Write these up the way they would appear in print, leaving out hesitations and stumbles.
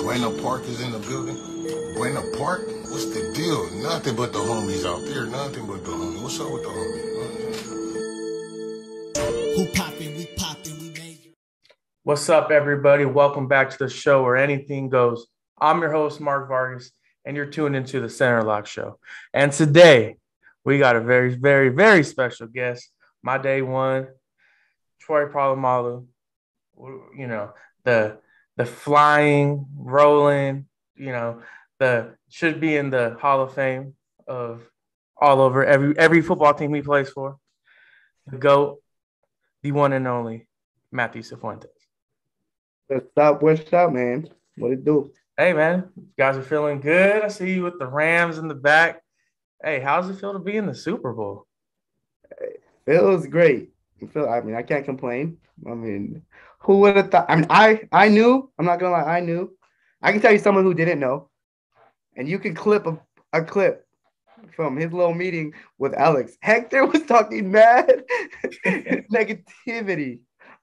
Buena Park is in the building. Buena Park? What's the deal? Nothing but the homies out there. Nothing but the homies. What's up with the homies? Who poppin', we major. What's up, everybody? Welcome back to the show where anything goes. I'm your host, Mark Vargas, and you're tuned into the Center Lock Show. And today, we got a very, very, very special guest. My day one, Troy Polamalu. You know, the flying, rolling, the should be in the Hall of Fame of all over every football team he plays for. The GOAT, the one and only Mathew Sifuentes. What's up, man? What it do? Hey, man, you guys are feeling good. I see you with the Rams in the back. Hey, how's it feel to be in the Super Bowl? It feels great. I can't complain. Who would have thought? I knew. I'm not gonna lie. I knew. I can tell you someone who didn't know, and you can clip a clip from his little meeting with Alex. Hector was talking mad negativity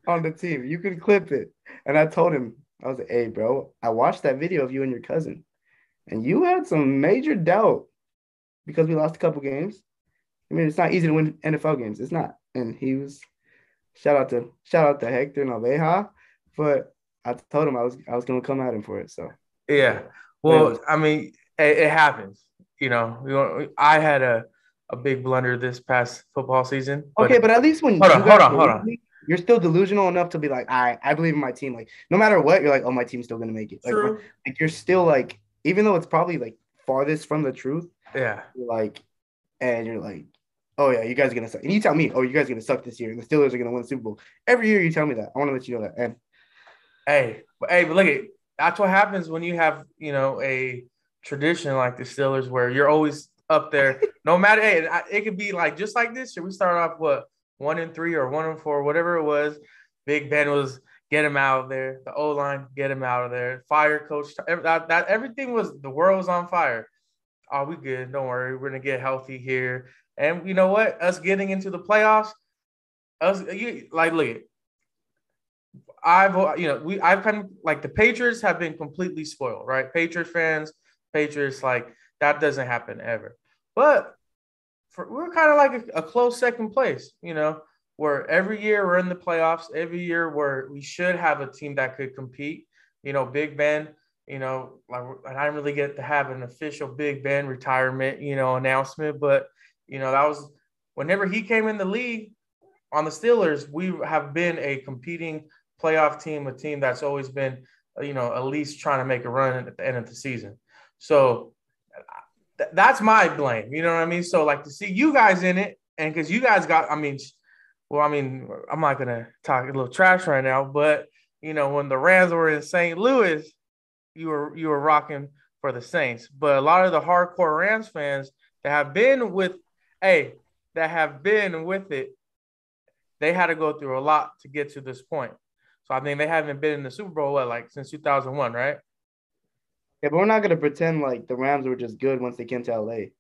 on the team. You can clip it, and I told him, I was like, "Hey, bro, I watched that video of you and your cousin, and you had some major doubt because we lost a couple games. I mean, it's not easy to win NFL games. It's not." And he was. Shout out to Hector and Alveja, but I told him I was gonna come at him for it. So yeah, well, I mean, it happens. I had a big blunder this past football season. Okay, but at least when hold on, you're still delusional enough to be like, I believe in my team. Like no matter what, you're like, oh, my team's still gonna make it. True. Like you're still like, even though it's probably like farthest from the truth. Yeah. You're like, oh, yeah, you guys are going to suck. And you tell me, oh, you guys are going to suck this year, and the Steelers are going to win the Super Bowl. Every year you tell me that. I want to let you know that. And but look at that's what happens when you have, a tradition like the Steelers where you're always up there. No matter, it could be like just like this year. We started off, 1-3 or 1-4, whatever it was. Big Ben was get him out of there. The O-line, get him out of there. Fire coach. That everything was, the world was on fire. Oh, we good. Don't worry. We're going to get healthy here. And you know what? Us getting into the playoffs, look at. I've kind of like the Patriots have been completely spoiled, right? Patriots fans, like that doesn't happen ever. But we're kind of like a close second place, where every year we're in the playoffs, every year where we should have a team that could compete. Big Ben, like I didn't really get to have an official Big Ben retirement, announcement, but that was whenever he came in the league on the Steelers, we have been a competing playoff team, a team that's always been, at least trying to make a run at the end of the season. So that's my blame. You know what I mean? So like to see you guys in it, and because you guys got, I'm not going to talk a little trash right now, but, when the Rams were in St. Louis, you were rocking for the Saints. But a lot of the hardcore Rams fans that have been with it, they had to go through a lot to get to this point. So I think they haven't been in the Super Bowl since 2001, right? Yeah, but we're not gonna pretend like the Rams were just good once they came to LA.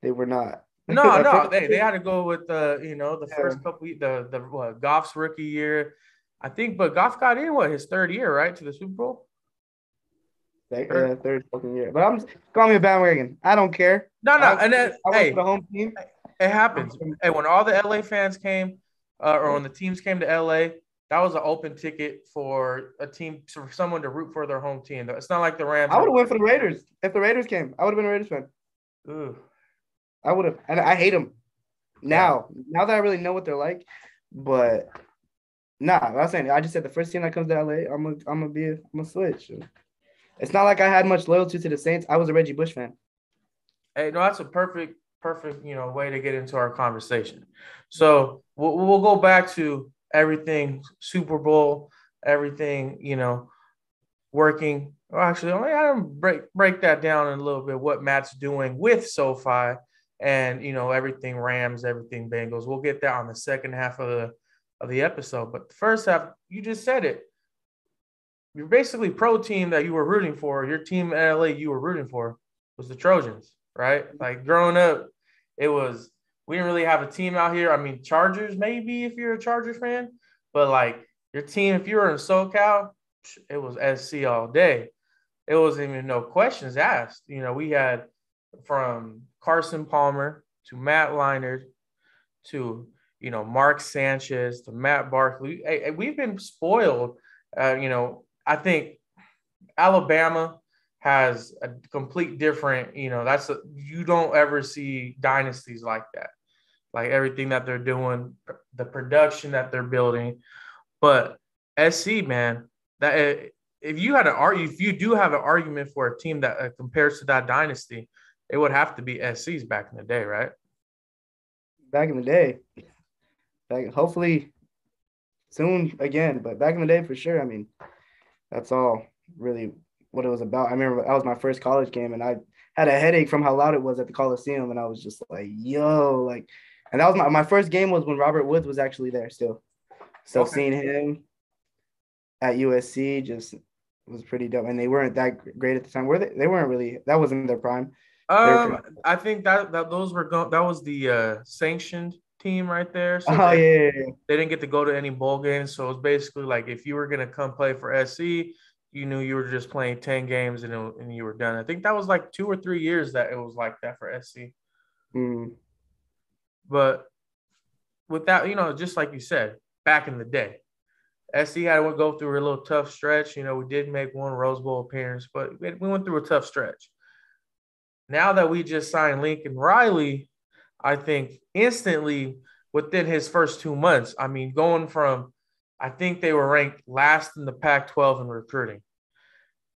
They were not. No, they had to go with the first couple, the Goff's rookie year, I think. But Goff got in his third year, right, to the Super Bowl. Third fucking year. But I'm call me a bandwagon. I don't care. No, and then I went for the home team. It happens. Hey, when all the LA fans came, or when the teams came to LA, that was an open ticket for a team, for someone to root for their home team. It's not like the Rams. I would have went for the Raiders. If the Raiders came, I would have been a Raiders fan. Ooh. I would have, and I hate them now. Now that I really know what they're like, but I'm not saying. I just said the first team that comes to LA, I'm gonna switch. It's not like I had much loyalty to the Saints. I was a Reggie Bush fan. Hey, no, that's a perfect, way to get into our conversation. So we'll go back to everything Super Bowl, everything, working. Well, actually, I break that down in a little bit. What Matt's doing with SoFi, and everything Rams, everything Bengals. We'll get that on the second half of the episode. But the first half, you just said it. You're basically pro team that you were rooting for. Your team in LA you were rooting for was the Trojans, right? Like growing up, we didn't really have a team out here. I mean, Chargers maybe if you're a Chargers fan, but like your team, if you were in SoCal, it was SC all day. it wasn't even no questions asked. You know, we had from Carson Palmer to Matt Leinart to, you know, Mark Sanchez to Matt Barkley. We've been spoiled. You know, I think Alabama has a complete different, you know, you don't ever see dynasties like that. Like everything that they're doing, the production that they're building. But SC, man, that if you do have an argument for a team that compares to that dynasty, it would have to be SC's back in the day, right? Back in the day, like hopefully soon again, but back in the day for sure. I mean, that's all really what it was about. I remember that was my first college game, and I had a headache from how loud it was at the Coliseum, and I was just like, "Yo!" Like, and that was my first game was when Robert Woods was actually there still. So Okay. seeing him at USC just was pretty dope, and they weren't that great at the time. Were they? They weren't really. That wasn't their prime. I think that those were that was the sanctioned team right there. So Oh yeah. they didn't get to go to any bowl games. So it's basically like if you were gonna come play for SC, you knew you were just playing 10 games and you were done. I think that was like 2 or 3 years that it was like that for SC. Mm. But with that, you know, just like you said, back in the day, SC had to go through a little tough stretch. You know, we did make one Rose Bowl appearance, but we went through a tough stretch. Now that we just signed Lincoln Riley, I think instantly within his first 2 months, I mean, going from, I think they were ranked last in the Pac-12 in recruiting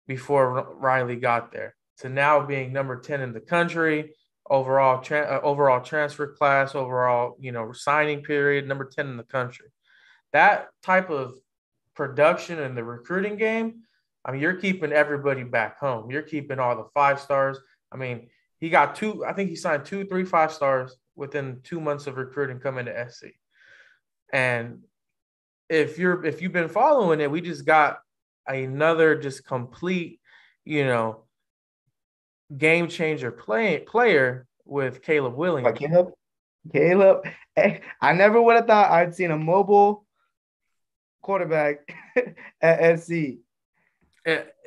before Riley got there, to now being number 10 in the country, overall transfer class, overall, you know, signing period, number 10 in the country. That type of production in the recruiting game, I mean, you're keeping everybody back home. You're keeping all the 5 stars. I mean, he got I think he signed 2, 3, 5 stars within 2 months of recruiting coming to SC. And if you've been following it, we just got another just complete, you know, game changer player with Caleb Williams. Caleb. Hey, I never would have thought I'd seen a mobile quarterback at SC.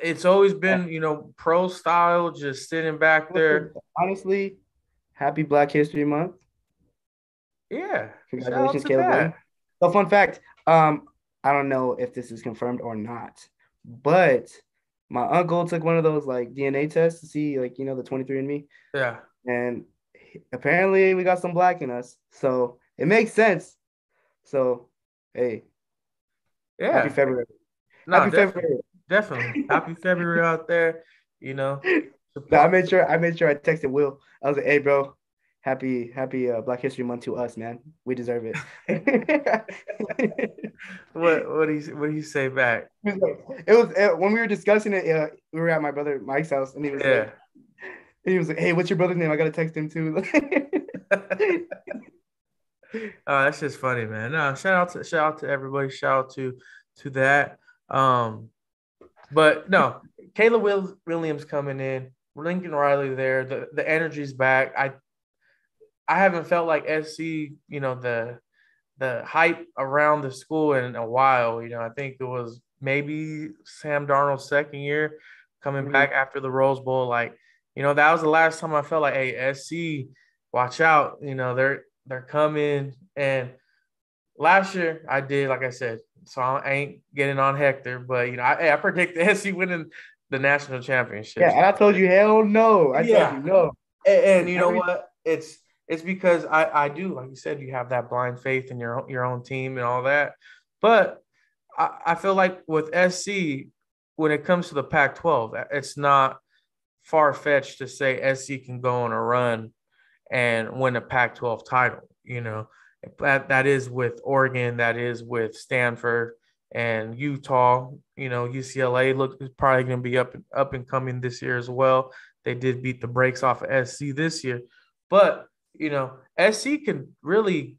It's always been, you know, pro style, just sitting back there. Honestly, happy Black History Month. Yeah. Congratulations, Caleb Williams. So fun fact, I don't know if this is confirmed or not, but my uncle took one of those like DNA tests to see, like, you know, the 23andMe. Yeah. And apparently we got some black in us. So it makes sense. So, hey. Yeah. Happy February. No, happy February. Definitely. Happy February out there, you know. No, I made sure I texted Will. I was like, hey, bro, happy Black History Month to us, man. We deserve it. What do you say back? It was when we were discussing it, we were at my brother Mike's house, and he was like, hey, what's your brother's name? I gotta text him too. Oh, that's just funny, man. No, shout out to everybody. Shout out to that. But no, Caleb Williams coming in, Lincoln Riley there. The energy's back. I haven't felt like SC, you know, the hype around the school in a while. You know, I think it was maybe Sam Darnold's second year coming back after the Rose Bowl. Like, you know, that was the last time I felt like, hey, SC, watch out. You know, they're coming. And last year I did, like I said, so I ain't getting on Hector, but, you know, I predicted SC winning the national championship. Yeah, and I told you, hell no. I told you no. And you know what? It's because I do, like you said, you have that blind faith in your own team and all that. But I feel like with SC, when it comes to the Pac-12, it's not far-fetched to say SC can go on a run and win a Pac-12 title. You know, that is with Oregon, that is with Stanford and Utah. You know, UCLA is probably going to be up and coming this year as well. They did beat the brakes off of SC this year, but you know, SC can really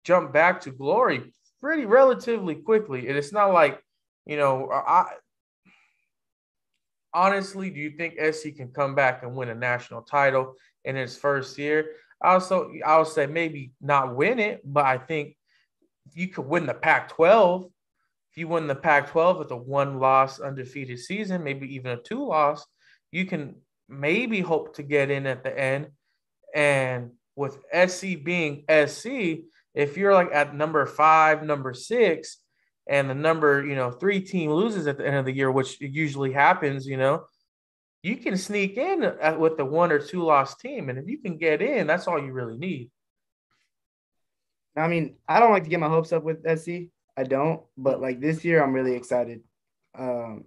jump back to glory pretty relatively quickly. And it's not like, you know, honestly, do you think SC can come back and win a national title in its first year? I would say maybe not win it, but I think you could win the Pac-12. If you win the Pac-12 with a 1-loss undefeated season, maybe even a 2-loss, you can maybe hope to get in at the end. And with SC being SC, if you're like at number 5, number 6, and the number, 3 team loses at the end of the year, which usually happens, you can sneak in with the 1 or 2 loss team. And if you can get in, that's all you really need. I mean, I don't like to get my hopes up with SC. I don't. But, like, this year I'm really excited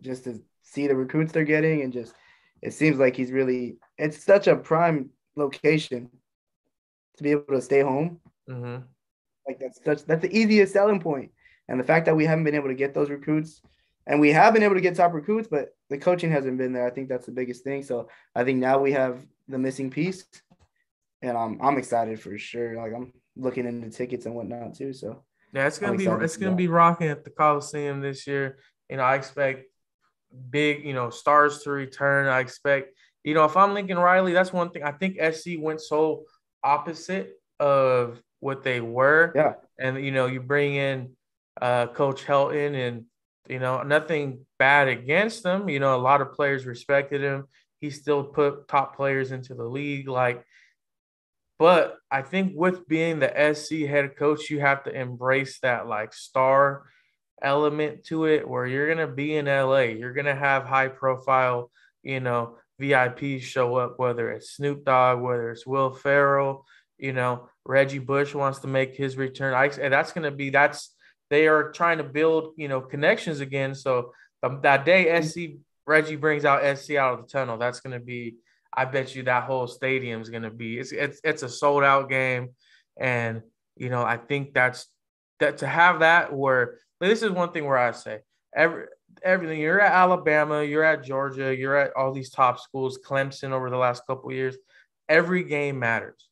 just to see the recruits they're getting. And just it seems like it's such a prime location to be able to stay home. Mm-hmm. Like, that's the easiest selling point. And the fact that we haven't been able to get those recruits, and we have been able to get top recruits, but the coaching hasn't been there. I think that's the biggest thing. So I think now we have the missing piece, and I'm excited for sure. Like, I'm looking into tickets and whatnot too. So yeah, it's gonna be rocking at the Coliseum this year. I expect big, stars to return. I expect, if I'm Lincoln Riley, that's one thing. I think SC went so opposite of what they were. Yeah. And you bring in Coach Helton, and nothing bad against him. A lot of players respected him. He still put top players into the league. But I think with being the SC head coach, you have to embrace that star element to it, where you're gonna be in LA. You're gonna have high profile, VIPs show up, whether it's Snoop Dogg, whether it's Will Ferrell, Reggie Bush wants to make his return. They are trying to build, connections again. So that day Reggie brings out SC out of the tunnel, that's going to be, I bet you that whole stadium is going to be, it's a sold out game. And, I think that to have that where, this is one thing where I say everything, you're at Alabama, you're at Georgia, you're at all these top schools, Clemson over the last couple of years, every game matters.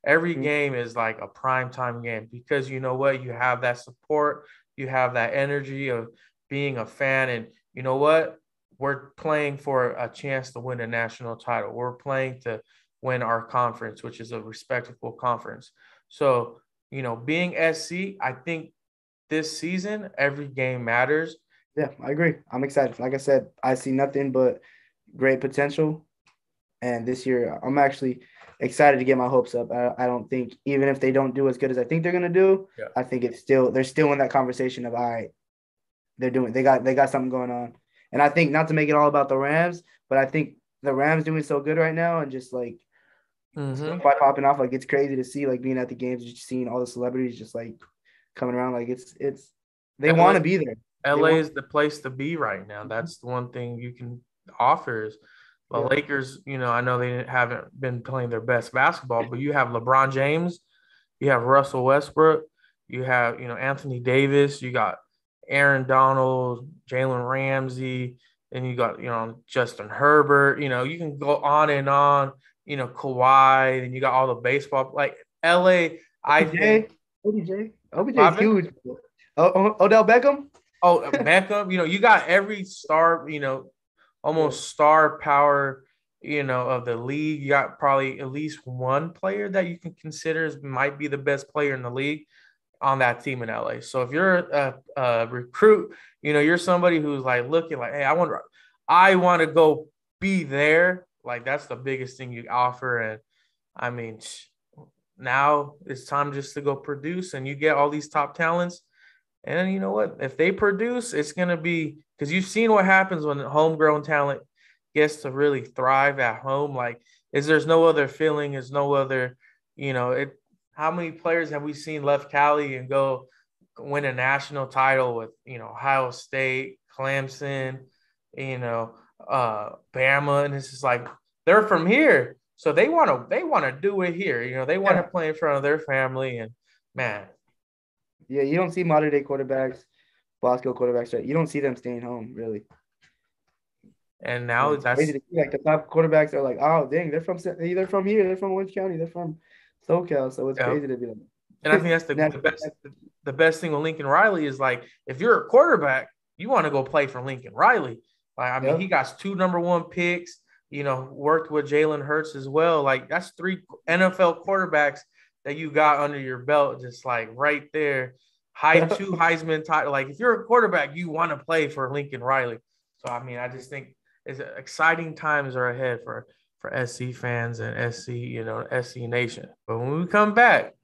Every game is like a primetime game, because you know what? You have that support. You have that energy of being a fan. And you know what? We're playing for a chance to win a national title. We're playing to win our conference, which is a respectable conference. So, being SC, I think this season, every game matters. Yeah, I agree. I'm excited. Like I said, I see nothing but great potential. And this year, I'm actually excited to get my hopes up. I don't think, even if they don't do as good as I think they're gonna do, I think they're still in that conversation of, all right, they got something going on. And I think, not to make it all about the Rams, but I think the Rams doing so good right now, and just by popping off, it's crazy to see, being at the games, just seeing all the celebrities just coming around. They want to be there. LA is the place to be right now. That's the one thing you can offer is the Lakers. I know they haven't been playing their best basketball, but you have LeBron James, you have Russell Westbrook, you have, Anthony Davis, you got Aaron Donald, Jalen Ramsey, and you got, Justin Herbert. You can go on and on, Kawhi, and you got all the baseball. LA, I think. OBJ is huge. Odell Beckham? Oh, Beckham, you got every star, almost star power, of the league. You got probably at least one player that you can consider might be the best player in the league on that team in LA. So if you're a recruit, you're somebody who's looking hey, I want to go be there. That's the biggest thing you offer. And I mean, now it's time just to go produce, and you get all these top talents. And you know what? If they produce, it's going to be – because you've seen what happens when homegrown talent gets to really thrive at home. There's no other feeling. There's no other how many players have we seen left Cali and go win a national title with, Ohio State, Clemson, Bama. And it's just they're from here. So they want to do it here. They want to play in front of their family. And, man – yeah, you don't see modern day quarterbacks, Bosco quarterbacks, right? You don't see them staying home, really. And now that's crazy to see. The top quarterbacks are oh dang, they're from here, they're from Orange County, they're from SoCal. So it's crazy to be And I think that's the best thing with Lincoln Riley is if you're a quarterback, you want to go play for Lincoln Riley. He got 2 number 1 picks. Worked with Jalen Hurts as well. That's 3 NFL quarterbacks that you got under your belt, just right there. 2 Heisman title. If you're a quarterback, you want to play for Lincoln Riley. So, I just think exciting times are ahead for SC fans and SC Nation. But when we come back,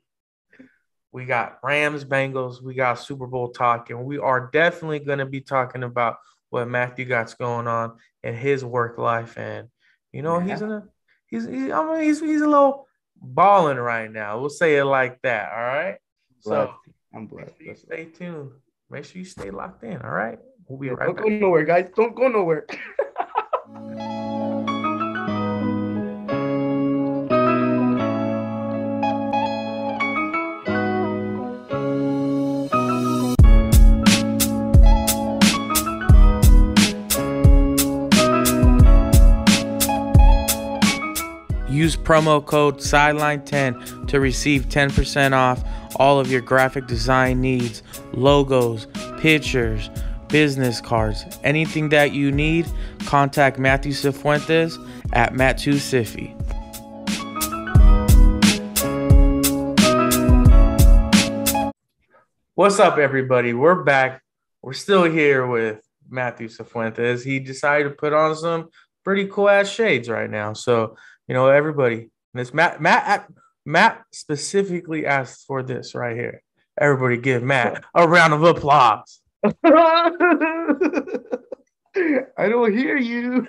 we got Rams, Bengals, we got Super Bowl talk, and we are definitely going to be talking about what Matthew got's going on in his work life. And he's a little balling right now. We'll say it like that. All right. So I'm blessed. Stay tuned. Make sure you stay locked in. All right. We'll be right back. Don't go nowhere, guys. Don't go nowhere. Use promo code Sideline10 to receive 10% off all of your graphic design needs, logos, pictures, business cards, anything that you need. Contact Mathew Sifuentes at Mathew Sifuentes. What's up, everybody? We're back. We're still here with Mathew Sifuentes. He decided to put on some pretty cool ass shades right now. So, everybody, this Matt specifically asked for this right here. Everybody give Matt a round of applause. I don't hear you.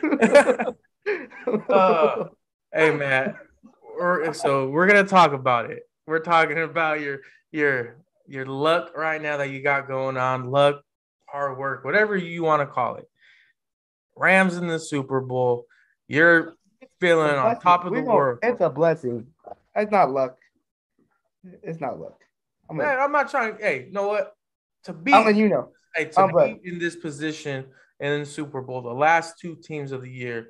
Hey, Matt. We're gonna talk about it. We're talking about your luck right now that you got going on. Luck, hard work, whatever you want to call it. Rams in the Super Bowl. You're feeling on top of the world. It's a blessing. It's not luck. It's not luck. I'm not trying. Hey, you know what? To be in this position in the Super Bowl, the last two teams of the year,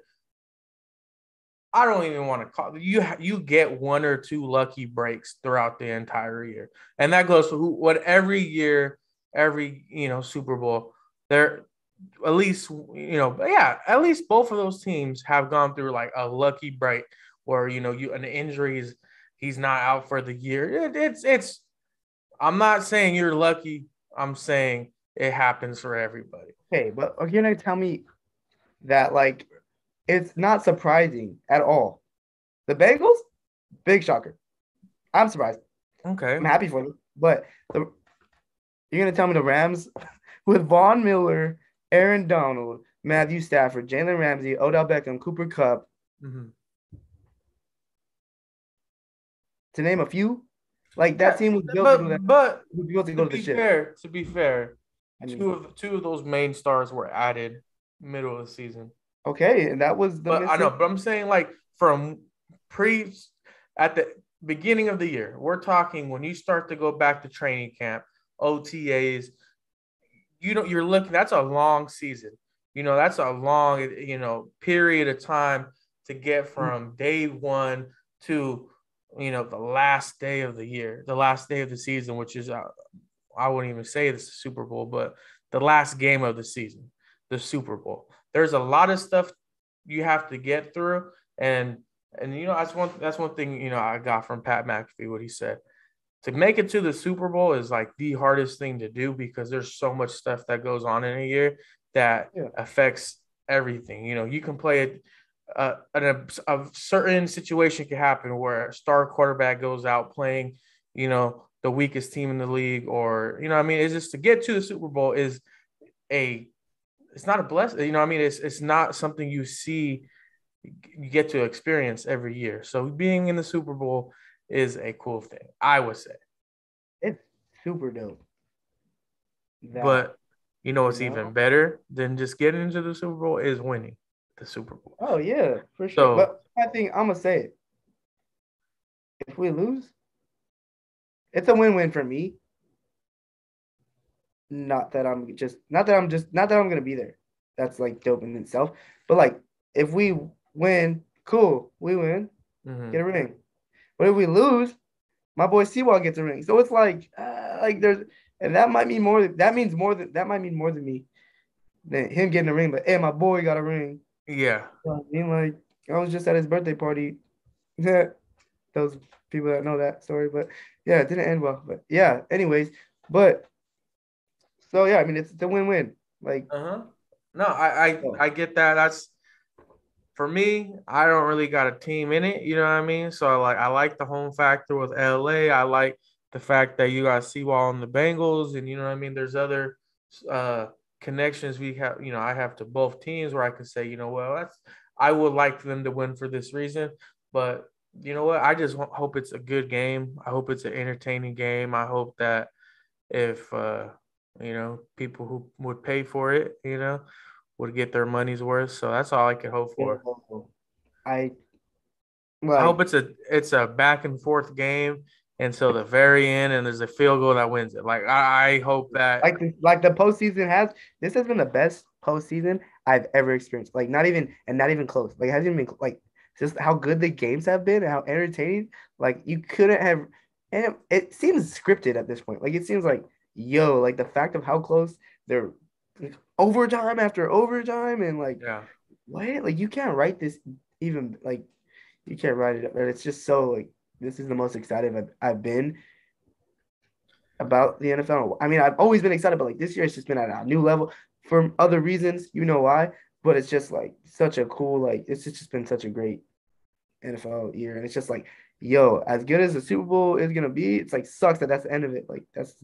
I don't even want to call you get one or two lucky breaks throughout the entire year. And that goes for every year, every Super Bowl. There at least at least both of those teams have gone through like a lucky break where an injury is he's not out for the year. It's I'm not saying you're lucky. I'm saying it happens for everybody. Okay, but you're gonna tell me that like it's not surprising at all. The Bengals, big shocker. I'm surprised. Okay, I'm happy for them. But you're gonna tell me the Rams with Von Miller, Aaron Donald, Matthew Stafford, Jalen Ramsey, Odell Beckham, Cooper Kupp, to name a few. Like that team was built to go to the ship. To be fair, two of those main stars were added middle of the season. Okay, and that was but I'm saying like at the beginning of the year, we're talking when you start to go back to training camp, OTAs. You're looking. That's a long season. That's a long period of time to get from day one to the last day of the year, the last day of the season, which is I wouldn't even say it's the Super Bowl, but the last game of the season, the Super Bowl. There's a lot of stuff you have to get through, and that's one thing I got from Pat McAfee, what he said. To make it to the Super Bowl is like the hardest thing to do because there's so much stuff that goes on in a year that affects everything. You can play it. A certain situation can happen where a star quarterback goes out playing, the weakest team in the league, or it's just to get to the Super Bowl it's not a blessing. It's not something you get to experience every year. So being in the Super Bowl is a cool thing, I would say. It's super dope. But what's even better than just getting into the Super Bowl is winning the Super Bowl. Oh yeah, for sure. But I think I'm gonna say it. If we lose, it's a win-win for me. Not that I'm gonna be there. That's like dope in itself. But like if we win, cool, we win, get a ring. But if we lose, my boy Seawall gets a ring. So it's like there's, and that might mean more. That might mean more than me than him getting a ring. But hey, my boy got a ring. Yeah. I was just at his birthday party. Those people that know that story, but yeah, it didn't end well. But yeah, anyways, so yeah, it's a win-win. Like, No, I get that. for me, I don't really got a team in it. You know what I mean? So I like the home factor with LA. I like the fact that you got Seawall and the Bengals, and you know what I mean. There's other uh, connections we have. You know, I have to both teams where I can say, you know, well, I would like them to win for this reason, but you know what? I just hope it's a good game. I hope it's an entertaining game. I hope that if you know, people who would pay for it, you know, would get their money's worth. So that's all I can hope for. I I hope like it's a back and forth game until the very end, and there's a field goal that wins it. Like I hope that. like the postseason has this has been the best postseason I've ever experienced. Like not even close. Like it hasn't even been like just how good the games have been and how entertaining. Like you couldn't have, and it seems scripted at this point. Like it seems like like the fact of how close they're like, overtime after overtime and like Yeah. what? Like you can't write this even like you can't write it up. And it's just so like this is the most excited I've been about the NFL. I mean, I've always been excited, but like this year it's just been at a new level for other reasons. You know why? But it's just like such a cool, like it's just been such a great NFL year. And it's just like, as good as the Super Bowl is gonna be, it's like sucks that that's the end of it. Like that's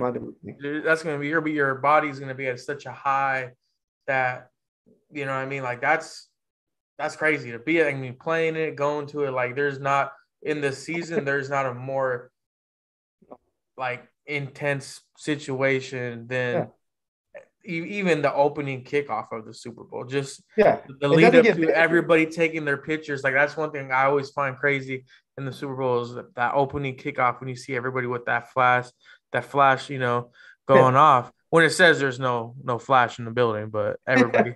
my belief. Dude, that's gonna be your body's gonna be at such a high that you know what I mean. Like that's crazy to be. I mean, playing it, going to it. Like there's not in the season. There's not a more like intense situation than even the opening kickoff of the Super Bowl. Just the lead up to everybody taking their pictures. Like that's one thing I always find crazy in the Super Bowl is that opening kickoff when you see everybody with that flash, you know, going off. When it says there's no flash in the building, but everybody.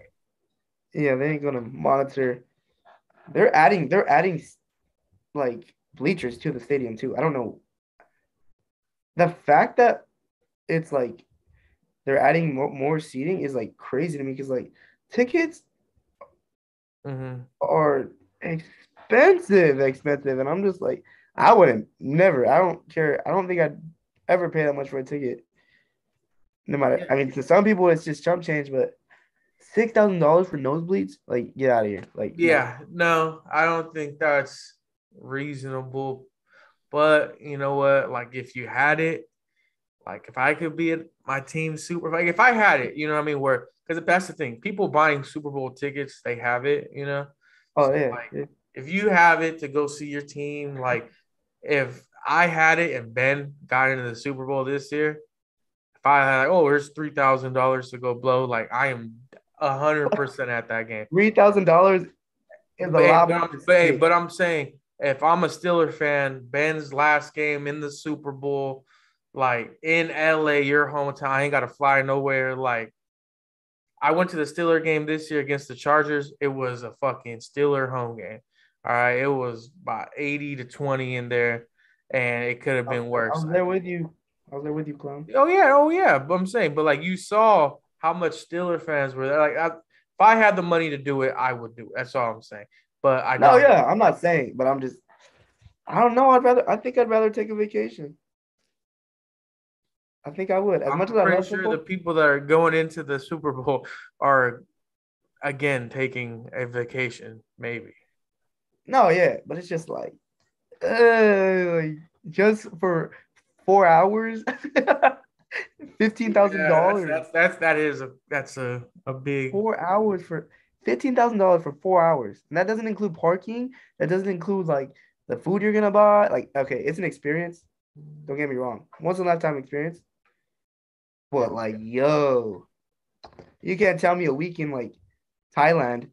Yeah, they ain't gonna monitor. They're adding like bleachers to the stadium too. I don't know. The fact that it's like they're adding more seating is like crazy to me because like tickets are expensive, and I'm just like I don't care. I don't think I'd ever pay that much for a ticket. No matter, I mean, to some people it's just chump change, but $6,000 for nosebleeds, like get out of here. Like no, I don't think that's reasonable. But you know what? Like if you had it, like if I could be at my team super, like if I had it, you know what I mean? Where because that's the thing, people buying Super Bowl tickets, they have it, you know. Oh so, yeah. Like, if you have it to go see your team, like if I had it and Ben got into the Super Bowl this year, if I had there's $3,000 to go blow, like I am 100% at that game. $3,000 is a lot more. But I'm saying if I'm a Steeler fan, Ben's last game in the Super Bowl, like in LA, your hometown, I ain't got to fly nowhere. Like I went to the Steeler game this year against the Chargers. It was a fucking Steeler home game. All right, it was about 80-20 in there, and it could have been worse. I was there with you, clown. Oh yeah. But I'm saying, but like you saw how much Steeler fans were there. Like if I had the money to do it, I would do it. That's all I'm saying. But I don't. I'm not saying, but I'm just. I don't know. I think I'd rather take a vacation. I think I would. I'm pretty sure the people that are going into the Super Bowl are, again, taking a vacation, maybe. No, yeah, but it's just like, just for 4 hours, $15,000. That's a big 4 hours for $15,000 for 4 hours, and that doesn't include parking. That doesn't include like the food you're gonna buy. Like, okay, it's an experience. Don't get me wrong, once in a lifetime experience. But like, you can't tell me a week in like Thailand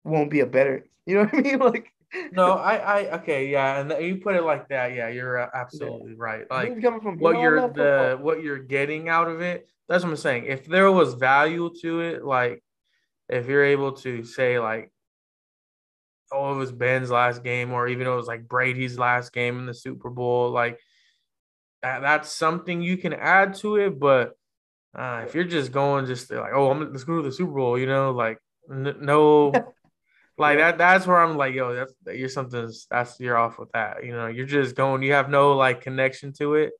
won't be a better. You know what I mean? Like, no, okay, yeah, and you put it like that, yeah, you're absolutely right. Like, what you're getting out of it. That's what I'm saying. If there was value to it, like, if you're able to say like, it was Ben's last game, or even it was like Brady's last game in the Super Bowl, like. That's something you can add to it, but if you're just going like, let's go to the Super Bowl, you know, like no, like that's where I'm like, you're you're off with that, you know, you're just going, you have no like connection to it,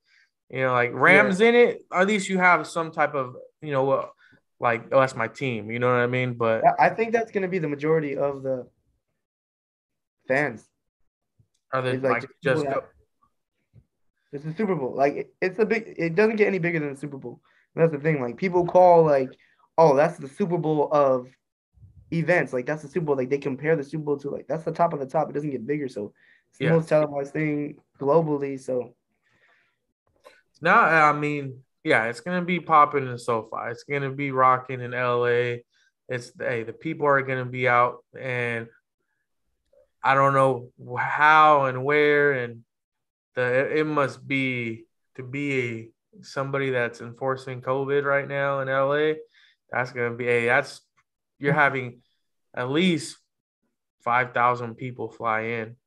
you know, like Rams in it, at least you have some type of, you know, like, oh, that's my team. You know what I mean? But I think that's going to be the majority of the fans. are they It's like like just people just that go? it's the Super Bowl. Like it's a big. It doesn't get any bigger than the Super Bowl. That's the thing. Like people call like, oh, that's the Super Bowl of events. Like that's the Super Bowl. Like they compare the Super Bowl to like that's the top of the top. It doesn't get bigger. So it's the Yeah. most televised thing globally. So Now, I mean, yeah, it's gonna be popping in SoFi. It's gonna be rocking in LA. It's hey, the people are gonna be out, and I don't know how and where, and it must be to be somebody that's enforcing COVID right now in LA. That's gonna be that's you're having at least 5,000 people fly in.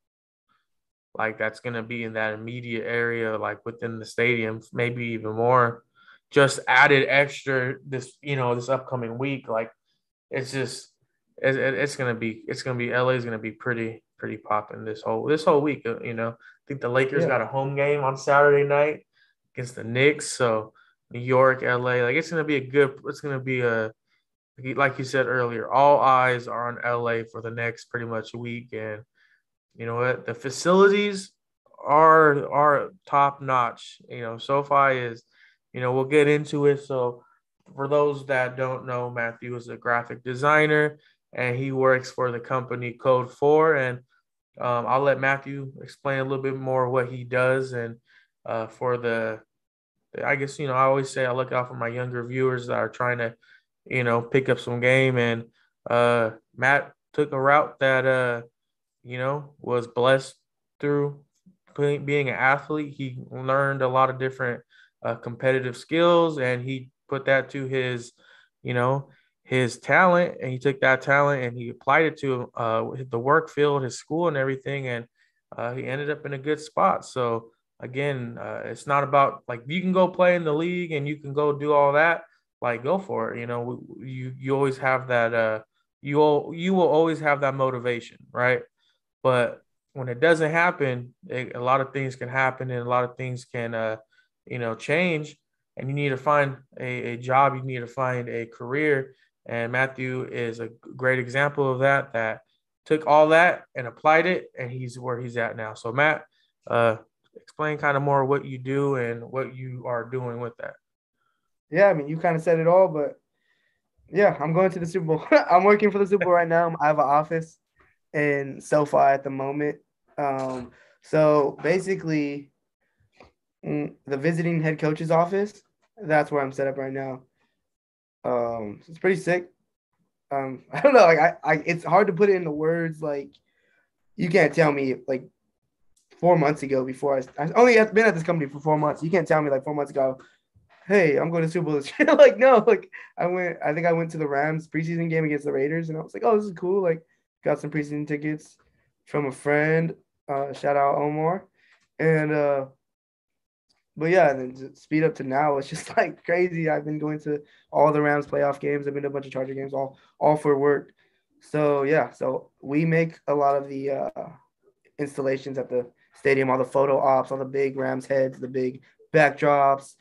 Like that's gonna be in that immediate area, like within the stadium, maybe even more. Just added extra this upcoming week. Like it's just it's gonna be LA is gonna be pretty popping this whole week. I think the Lakers yeah, got a home game on Saturday night against the Knicks. So New York, LA, like it's gonna be a like you said earlier, all eyes are on LA for the next pretty much week. And you know what? The facilities are top notch. SoFi is, we'll get into it. So for those that don't know, Matthew is a graphic designer and he works for the company Code 4. And I'll let Matthew explain a little bit more what he does. And for I guess, I always say I look out for my younger viewers that are trying to, pick up some game. And Matt took a route that, was blessed through being an athlete. He learned a lot of different competitive skills, and he put that to his talent, and he took that talent and he applied it to the work field, his school, and everything, and he ended up in a good spot. So again, it's not about like you can go play in the league and you can go do all that. Like go for it. You always have that. You will always have that motivation, right? But when it doesn't happen, a lot of things can happen and a lot of things can, change. And you need to find a job. You need to find a career. And Matthew is a great example of that took all that and applied it, and he's where he's at now. So, Matt, explain kind of more what you do and what you are doing with that. yeah. I mean, you kind of said it all, but yeah, I'm going to the Super Bowl. I'm working for the Super Bowl right now. I have an office in SoFi at the moment. So basically, the visiting head coach's office. That's where I'm set up right now. It's pretty sick. I don't know, like it's hard to put it into words. Like you can't tell me like 4 months ago before I only have been at this company for 4 months. You can't tell me like 4 months ago, hey, I'm going to Super Bowl this year. Like no, like I think I went to the Rams preseason game against the Raiders, and I was like, oh, this is cool. Like got some preseason tickets from a friend. Shout out Omar, and but yeah, and then to speed up to now, it's just like crazy. I've been going to all the Rams playoff games. I've been to a bunch of Charger games, all for work. So yeah, so we make a lot of the installations at the stadium, all the photo ops, all the big Rams heads, the big backdrops,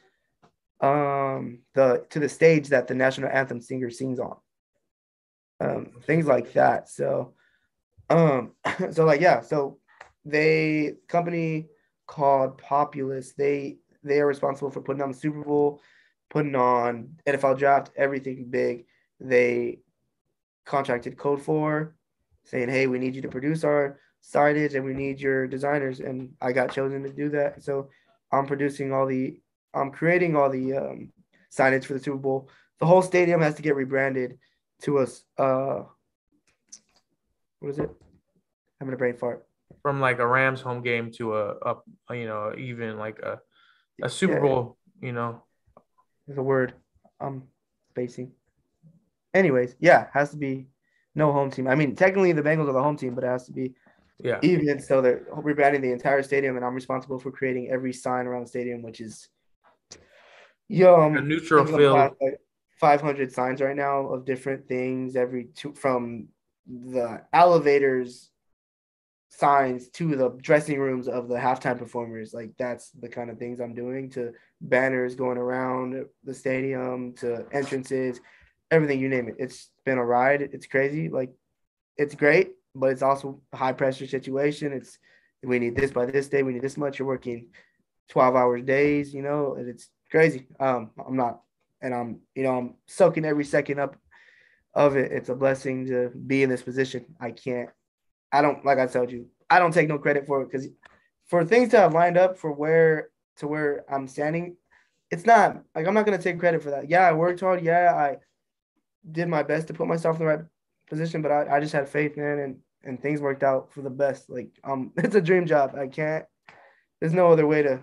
the to the stage that the national anthem singer sings on, things like that. So so like yeah, so they company called Populous. They are responsible for putting on the Super Bowl, putting on NFL draft, everything big. They contracted Code 4, saying, hey, we need you to produce our signage and we need your designers. And I got chosen to do that. So I'm creating all the signage for the Super Bowl. The whole stadium has to get rebranded to us. What is it? Having a brain fart. From like a Rams home game to even like a Super Yeah, Bowl, there's a word I'm spacing. Anyways, yeah, has to be no home team. I mean, technically the Bengals are the home team, but it has to be yeah, even. So they're rebranding the entire stadium, and I'm responsible for creating every sign around the stadium, which is like a neutral thinking I'm field. like 500 signs right now of different things. From the elevators signs to the dressing rooms of the halftime performers. Like that's the kind of things I'm doing, to banners going around the stadium, to entrances, everything you name it. It's been a ride. It's crazy. Like, it's great, but it's also a high pressure situation. It's we need this by this day. We need this much. You're working 12-hour days, and it's crazy. I'm not, and I'm soaking every second up of it. It's a blessing to be in this position. I don't, like I told you, I don't take no credit for it because for things to have lined up for where I'm standing, it's not like I'm not gonna take credit for that. Yeah, I worked hard. Yeah, I did my best to put myself in the right position, but I just had faith, man, and things worked out for the best. Like, it's a dream job. There's no other way to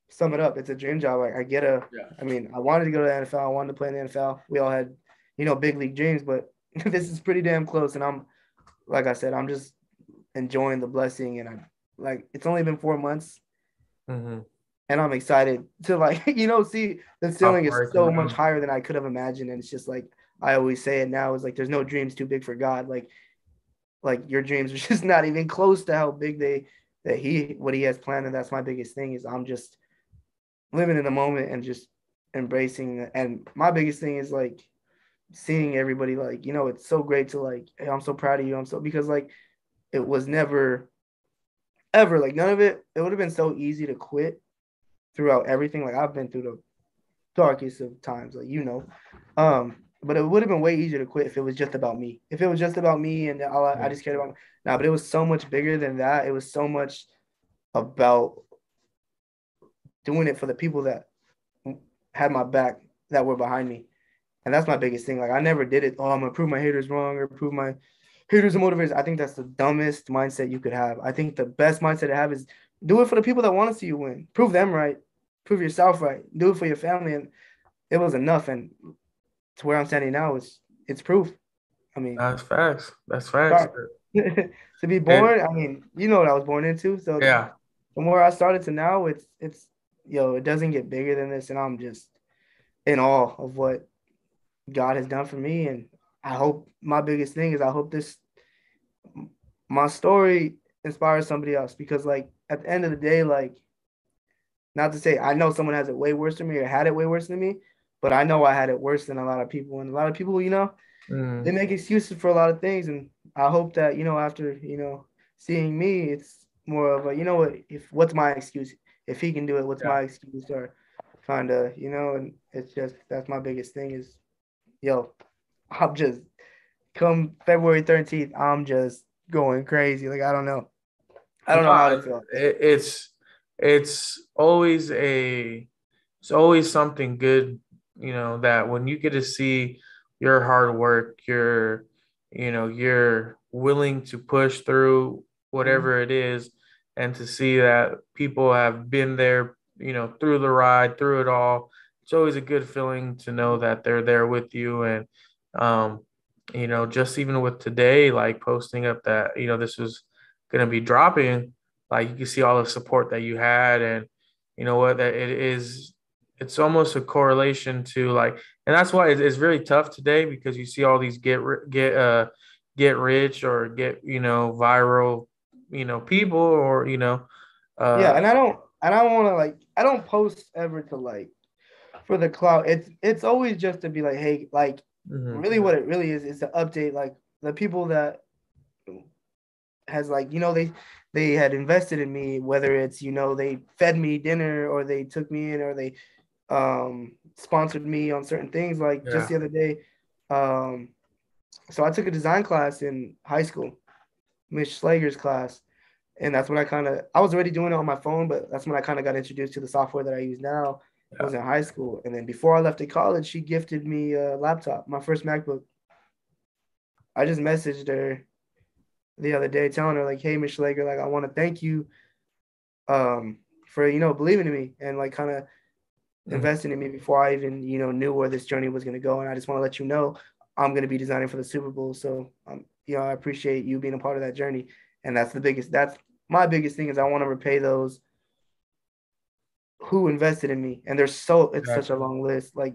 sum it up. It's a dream job. Like, I mean, I wanted to go to the NFL. I wanted to play in the NFL. We all had, big league dreams, but this is pretty damn close. And like I said, I'm just enjoying the blessing. And it's only been 4 months. Mm-hmm. And I'm excited to see the ceiling is so much higher than I could have imagined. And it's just like, I always say it now is like, there's no dreams too big for God. Like your dreams are just not even close to how big what he has planned. And that's my biggest thing is I'm just living in the moment and just embracing. And my biggest thing is like seeing everybody, it's so great to hey, I'm so proud of you. Because it was never ever none of it. It would have been so easy to quit throughout everything. Like, I've been through the darkest of times, but it would have been way easier to quit if it was just about me. If it was just about me and all I just cared about. Nah, but it was so much bigger than that. It was so much about doing it for the people that had my back, that were behind me. And that's my biggest thing. Like, I never did it. Oh, I'm going to prove my haters wrong or prove my haters and motivators. I think that's the dumbest mindset you could have. I think the best mindset to have is do it for the people that want to see you win. Prove them right. Prove yourself right. Do it for your family. And it was enough. And to where I'm standing now, it's proof. I mean, that's facts. That's facts. To be born, I mean, what I was born into. So yeah, from where I started to now, it doesn't get bigger than this. And I'm just in awe of what God has done for me. And I hope my biggest thing is I hope my story inspires somebody else, because at the end of the day, not to say I know someone has it way worse than me or had it way worse than me, but I know I had it worse than a lot of people. And a lot of people, they make excuses for a lot of things. And I hope that, after, seeing me, it's more of a, what's my excuse? If he can do it, what's my excuse? Or kind of, and it's just, that's my biggest thing is, I'm just, come February 13th, I'm just going crazy. I don't know. I don't know how to feel. It's always something good, that when you get to see your hard work, you're willing to push through whatever it is, and to see that people have been there, through the ride, through it all. It's always a good feeling to know that they're there with you. And, just even with today, posting up that, this was going to be dropping, you can see all the support that you had. And you know what, that it's almost a correlation to and that's why it's very tough today, because you see all these get rich or get, viral, people, or, yeah. And I don't want to I don't post ever to for the clout. It's always just to be hey, really what it really is to update the people that has they had invested in me, whether it's they fed me dinner or they took me in or they sponsored me on certain things. Just the other day, so I took a design class in high school, Miss Schlager's class, and that's when I was already doing it on my phone, but that's when I kind of got introduced to the software that I use now. I was in high school, and then before I left to college, she gifted me a laptop, my first MacBook. I just messaged her the other day telling her hey, Miss Schlager, I want to thank you for believing in me and kind of investing in me before I even knew where this journey was going to go. And I just want to let you know I'm going to be designing for the Super Bowl, so I appreciate you being a part of that journey. And that's my biggest thing is I want to repay those who invested in me. And it's such a long list. And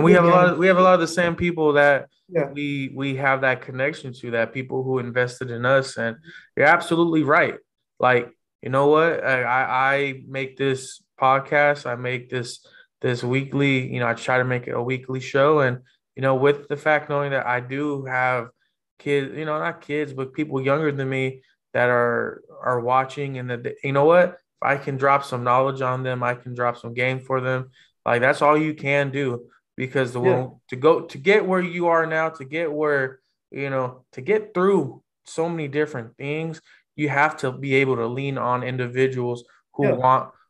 we have a lot of the same people that we have that connection to, that people who invested in us. And you're absolutely right. You know what? I make this podcast, I make this this weekly, you know, I try to make it a weekly show. And, you know, with the fact knowing that I do have kids, you know, not kids, but people younger than me that are watching, and that you know what, if I can drop some knowledge on them, I can drop some game for them. Like that's all you can do, because Yeah. to get where you are now, to get where, you know, to get through so many different things, you have to be able to lean on individuals Yeah.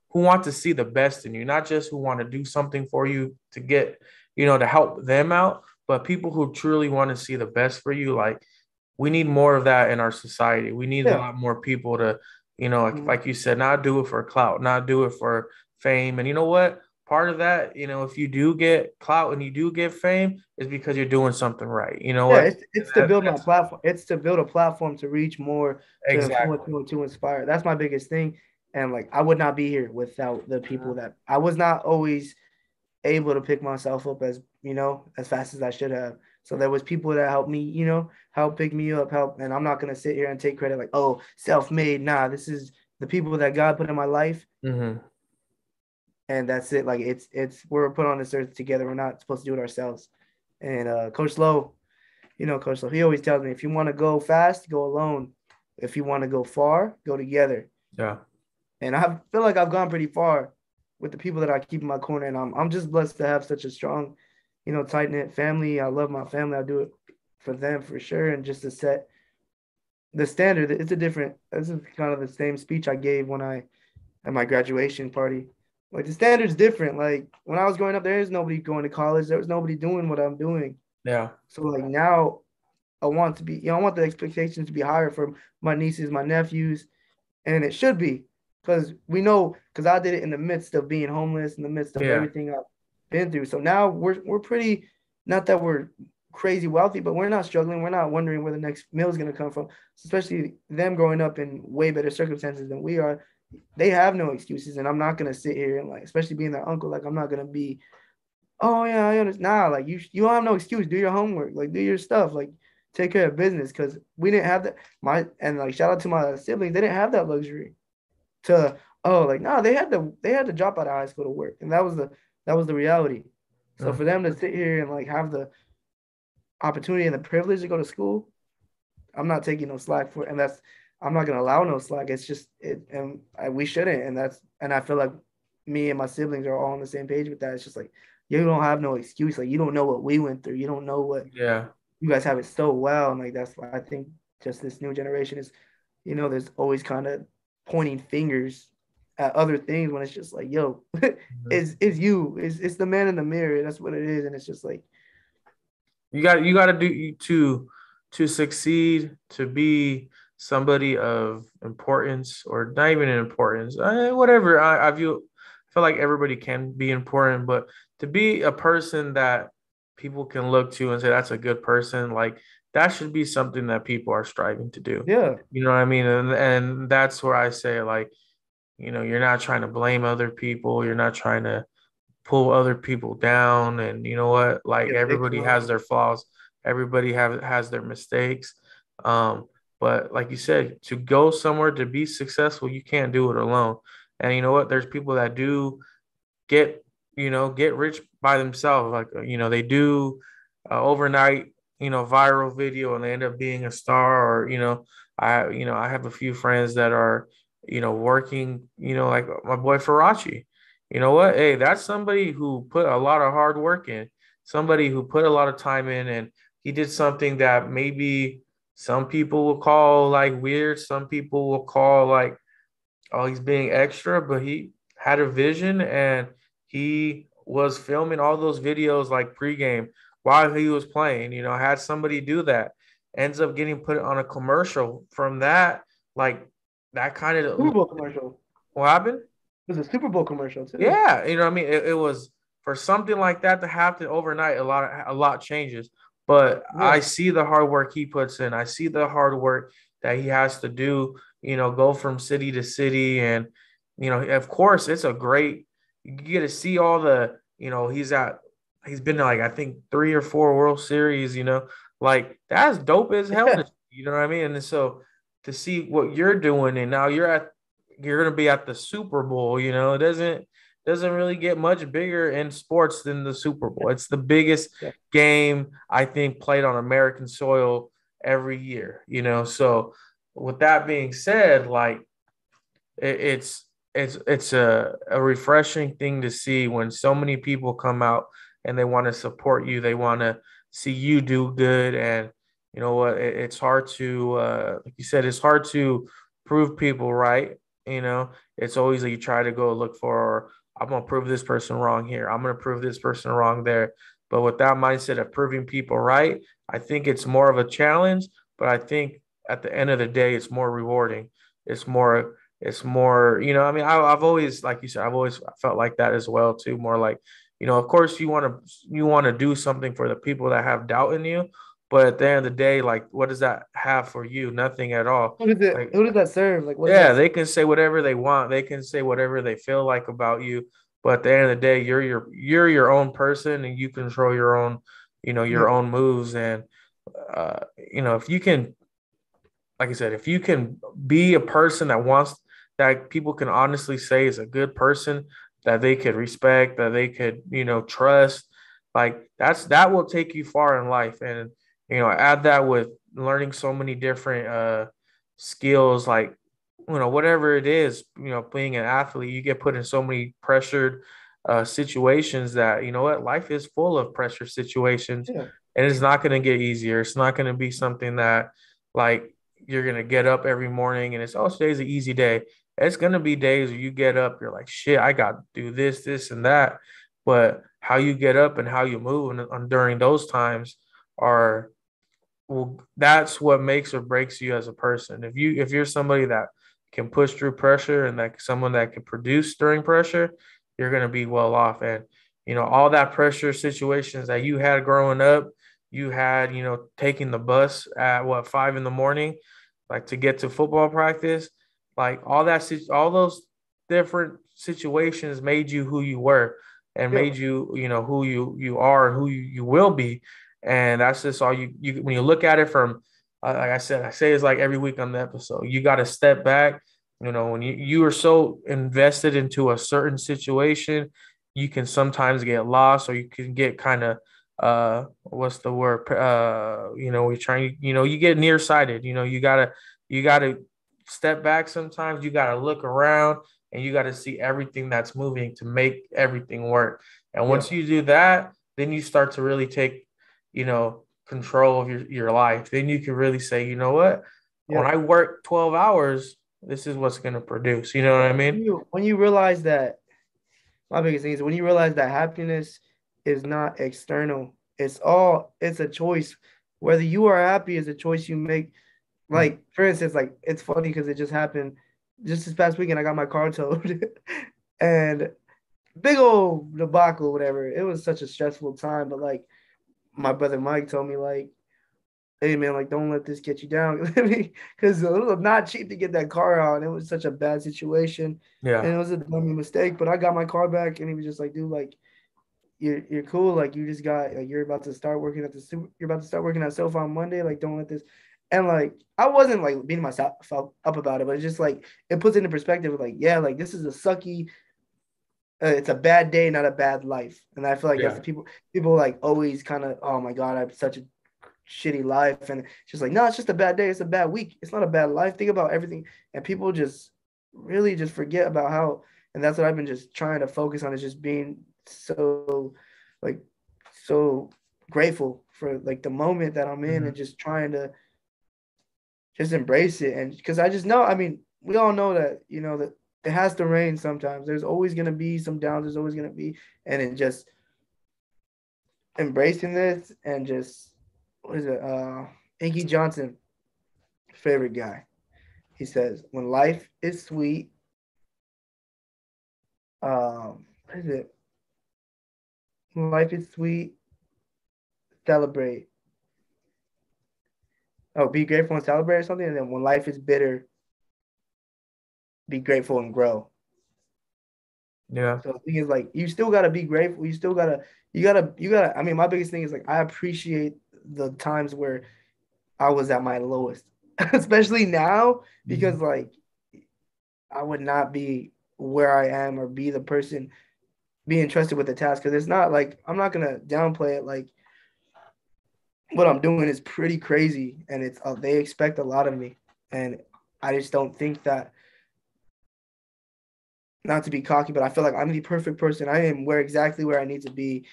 who want to see the best in you, not just who want to do something for you to get, you know, to help them out, but people who truly want to see the best for you. Like we need more of that in our society. We need a Yeah. lot more people to, you know, Mhm. like you said, not do it for clout, not do it for fame. And you know what? Part of that, you know, if you do get clout and you do get fame, is because you're doing something right. You know Yeah, what? it's to build my That's platform. It's to build a platform to reach more, to influence exactly. more, to inspire. That's my biggest thing. And like I would not be here without the people that I was not always able to pick myself up as, as fast as I should have. So there was people that helped me, help pick me up, help. And I'm not gonna sit here and take credit like, oh, self-made. Nah, this is the people that God put in my life, Mm-hmm. and that's it. Like it's we're put on this earth together. We're not supposed to do it ourselves. And Coach Lowe, Coach Lowe, he always tells me, if you want to go fast, go alone. If you want to go far, go together. Yeah. And I feel like I've gone pretty far with the people that I keep in my corner. And I'm just blessed to have such a strong, tight knit family. I love my family. I do it for them for sure. And just to set the standard, this is kind of the same speech I gave at my graduation party. Like the standard's different. Like when I was growing up, there is nobody going to college. There was nobody doing what I'm doing. Yeah. So like now I want to be, I want the expectations to be higher for my nieces, my nephews, and it should be, because we know, because I did it in the midst of being homeless, in the midst of Yeah. everything I've been through. So now we're pretty, not that we're crazy wealthy, but we're not struggling. We're not wondering where the next meal is going to come from. Especially them growing up in way better circumstances than we are. They have no excuses, and I'm not going to sit here and like, especially being their uncle, like I'm not going to be, oh yeah, I understand. Nah, like you don't have no excuse. Do your homework, like do your stuff, like take care of business. Because we didn't have that. And like shout out to my siblings, they didn't have that luxury to, like no, they had to drop out of high school to work, and that was the reality. So for them to sit here and like have the opportunity and the privilege to go to school, I'm not taking no slack for it, and I'm not gonna allow no slack. It's just we shouldn't, and I feel like me and my siblings are all on the same page with that. It's just like you don't have no excuse. Like you don't know what we went through. You don't know what Yeah. you guys have it so well, and like that's why I think just this new generation is, there's always kind of pointing fingers at other things when it's just like, yo, it's you, it's the man in the mirror. That's what it is, and it's just like, You got to do to succeed, to be somebody of importance, or not even importance, whatever. I feel like everybody can be important, but to be a person that people can look to and say that's a good person, like that should be something that people are striving to do. yeah, You know what I mean? And that's where I say, like, you know, you're not trying to blame other people. You're not trying to pull other people down. And you know what? Like get everybody victimized. has their flaws. Everybody has their mistakes. Um, but like you said, to go somewhere to be successful, you can't do it alone. And you know what? There's people that do get, get rich by themselves. Like, they do overnight, viral video, and they end up being a star. Or, I have a few friends that are, working, like my boy Farachi. You know what? Hey, that's somebody who put a lot of hard work in, somebody who put a lot of time in, and he did something that maybe some people will call like weird. Some people will call like, oh, he's being extra, but he had a vision, and he was filming all those videos like pregame while he was playing, had somebody do that, ends up getting put on a commercial from that, like that kind Super of Bowl commercial. what happened? It was a Super Bowl commercial too. Yeah, you know what I mean? It was for something like that to happen overnight, a lot changes. But Yeah, I see the hard work he puts in. I see the hard work that he has to do, go from city to city. And, of course, it's a great, you get to see all the, he's been to like, I think 3 or 4 World Series, like that's dope as hell. yeah, You know what I mean? And so to see what you're doing, and now you're going to be at the Super Bowl, it doesn't doesn't really get much bigger in sports than the Super Bowl. It's the biggest Yeah. game, I think, played on American soil every year, So with that being said, like it's a refreshing thing to see when so many people come out and they want to support you. They want to see you do good. And you know what? It's hard to, like you said, it's hard to prove people right. It's always like you try to go look for, I'm going to prove this person wrong here. I'm going to prove this person wrong there. But with that mindset of proving people right, I think it's more of a challenge. But I think at the end of the day, it's more rewarding. It's more, I mean, I've always, like you said, I've always felt like that as well too. More like, of course you want to do something for the people that have doubt in you, but at the end of the day, like, what does that have for you? Nothing at all. Like, Who did that serve? Like, what does yeah, that they can say whatever they want. They can say whatever they feel like about you, but at the end of the day, you're your own person, and you control your own, Yeah. your own moves. And if you can, like I said, if you can be a person that people can honestly say is a good person, that they could respect, that they could, trust, like that will take you far in life. And, add that with learning so many different skills, like, whatever it is, being an athlete, you get put in so many pressured situations that, what, life is full of pressure situations, Yeah. and it's not going to get easier. It's not going to be something that, like, you're going to get up every morning and it's, oh, today's an easy day. It's going to be days where you get up, you're like, shit, I got to do this, and that. But how you get up and how you move during those times are, well, that's what makes or breaks you as a person. If you're somebody that can push through pressure, and like someone that can produce during pressure, you're going to be well off. And, all that pressure situations that you had growing up, you had, taking the bus at 5 in the morning, like to get to football practice, like all those different situations made you who you were, and Yeah. made you, who you are and who you will be. And that's just all you when you look at it from, like I said, I say it's like every week on the episode, you got to step back. When you are so invested into a certain situation, you can sometimes get lost, or you can get kind of, what's the word, we're trying, you get nearsighted. You gotta step back sometimes. You gotta look around, and you gotta see everything that's moving to make everything work. And Yeah. once you do that, then you start to really take, control of your life. Then you can really say, you know what, when Yeah. I work 12 hours, this is what's going to produce. You know what I mean? When you realize that, my biggest thing is when you realize that happiness is not external. It's a choice. Whether you are happy is a choice you make. Like, for instance, like, it's funny because it just happened just this past weekend. I got my car towed and big old debacle, whatever. It was such a stressful time, but like my brother Mike told me, like, hey man, like, don't let this get you down. Because it was not cheap to get that car out. And it was such a bad situation. And Yeah. it was a dummy mistake. But I got my car back, and he was just like, dude, like, you're cool. Like, you just got, like, you're about to start working at SoFi on Monday. Like, don't let this. And like, I wasn't like beating myself up about it, but it's just like it puts it into perspective of, like, yeah, like, this is a sucky. It's a bad day, not a bad life. And I feel like that's Yeah. the people like always kind of, oh my God, I have such a shitty life. And it's just like, no, it's just a bad day. It's a bad week. It's not a bad life. Think about everything. And people just really just forget about how, and that's what I've been just trying to focus on, is just being so, like, so grateful for like the moment that I'm in, Mhm. and just trying to just embrace it. And because I just know, I mean, we all know that, that it has to rain sometimes. There's always going to be some downs. There's always going to be, and it just embracing this, and just, what is it? Inky Johnson, favorite guy. He says, when life is sweet, what is it? When life is sweet, celebrate. Oh, be grateful and celebrate, or something. And then when life is bitter, be grateful and grow. Yeah. So the thing is, like, you still gotta be grateful. You gotta. I mean, my biggest thing is, like, I appreciate the times where I was at my lowest, especially now, because, like, I would not be where I am or be the person being trusted with the task, because it's not like I'm not gonna downplay it. Like what I'm doing is pretty crazy, and it's they expect a lot of me, and I just don't think that. Not to be cocky, but I feel like I'm the perfect person. I am exactly where I need to be,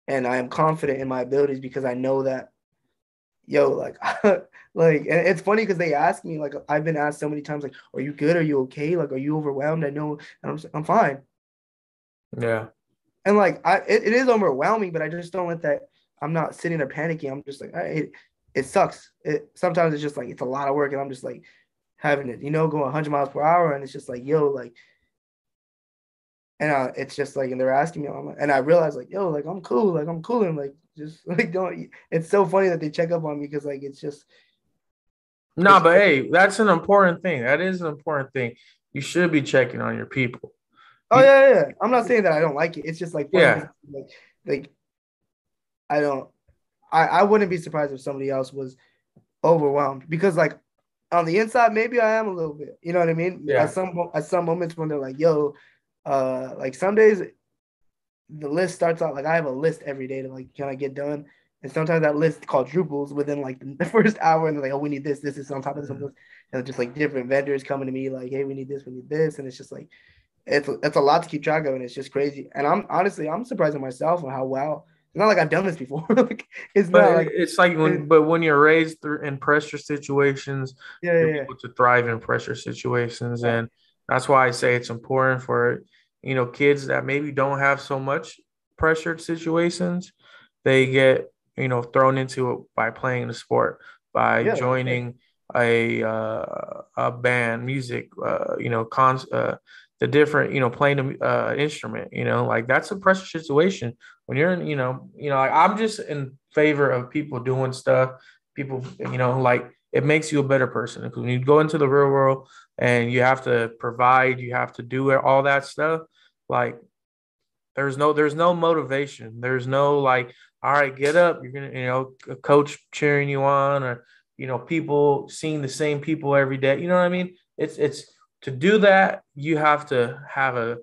and I am confident in my abilities because I know that, yo, like, like, and it's funny because they ask me, like, I've been asked so many times, like, are you good? Are you okay? Like, are you overwhelmed? I know, and I'm fine. Yeah. And like, it is overwhelming, but I just don't let that. I'm not sitting there panicking. I'm just like, it sucks. Sometimes it's just like it's a lot of work, and I'm just like having it, going 100 miles per hour, and it's just like, yo, like. And it's just like, and they're asking me, and I realize like, yo, like I'm cool, and like just like don't. It's so funny that they check up on me because like it's just, No, but hey, that's an important thing. That is an important thing. You should be checking on your people. oh yeah. I'm not saying that I don't like it. It's just like funny because Yeah. like I don't, I wouldn't be surprised if somebody else was overwhelmed because like on the inside maybe I am a little bit. You know what I mean? Yeah. At some moments when they're like, yo, like some days the list starts out like I have a list every day to like can I get done, and sometimes that list quadruples within like the first hour, and they're like, oh, we need this is on top of this, Mhm. and just like different vendors coming to me like, hey, we need this, and it's just like it's a lot to keep track of, and it's just crazy. And I'm surprising myself on how well. It's not like I've done this before. Like it's But not like it's like when you're raised through in pressure situations, you're yeah. able to thrive in pressure situations, Yeah. and that's why I say it's important for kids that maybe don't have so much pressured situations. They get thrown into it by playing the sport, by Yeah, for sure. joining a band, music, the different playing an instrument. Like that's a pressure situation when you're in, like I'm just in favor of people doing stuff. People, like it makes you a better person because when you go into the real world and you have to provide, you have to do all that stuff. Like there's no motivation. There's no like, all right, get up. You're gonna, a coach cheering you on, or people seeing the same people every day. You know what I mean? It's to do that, you have to have a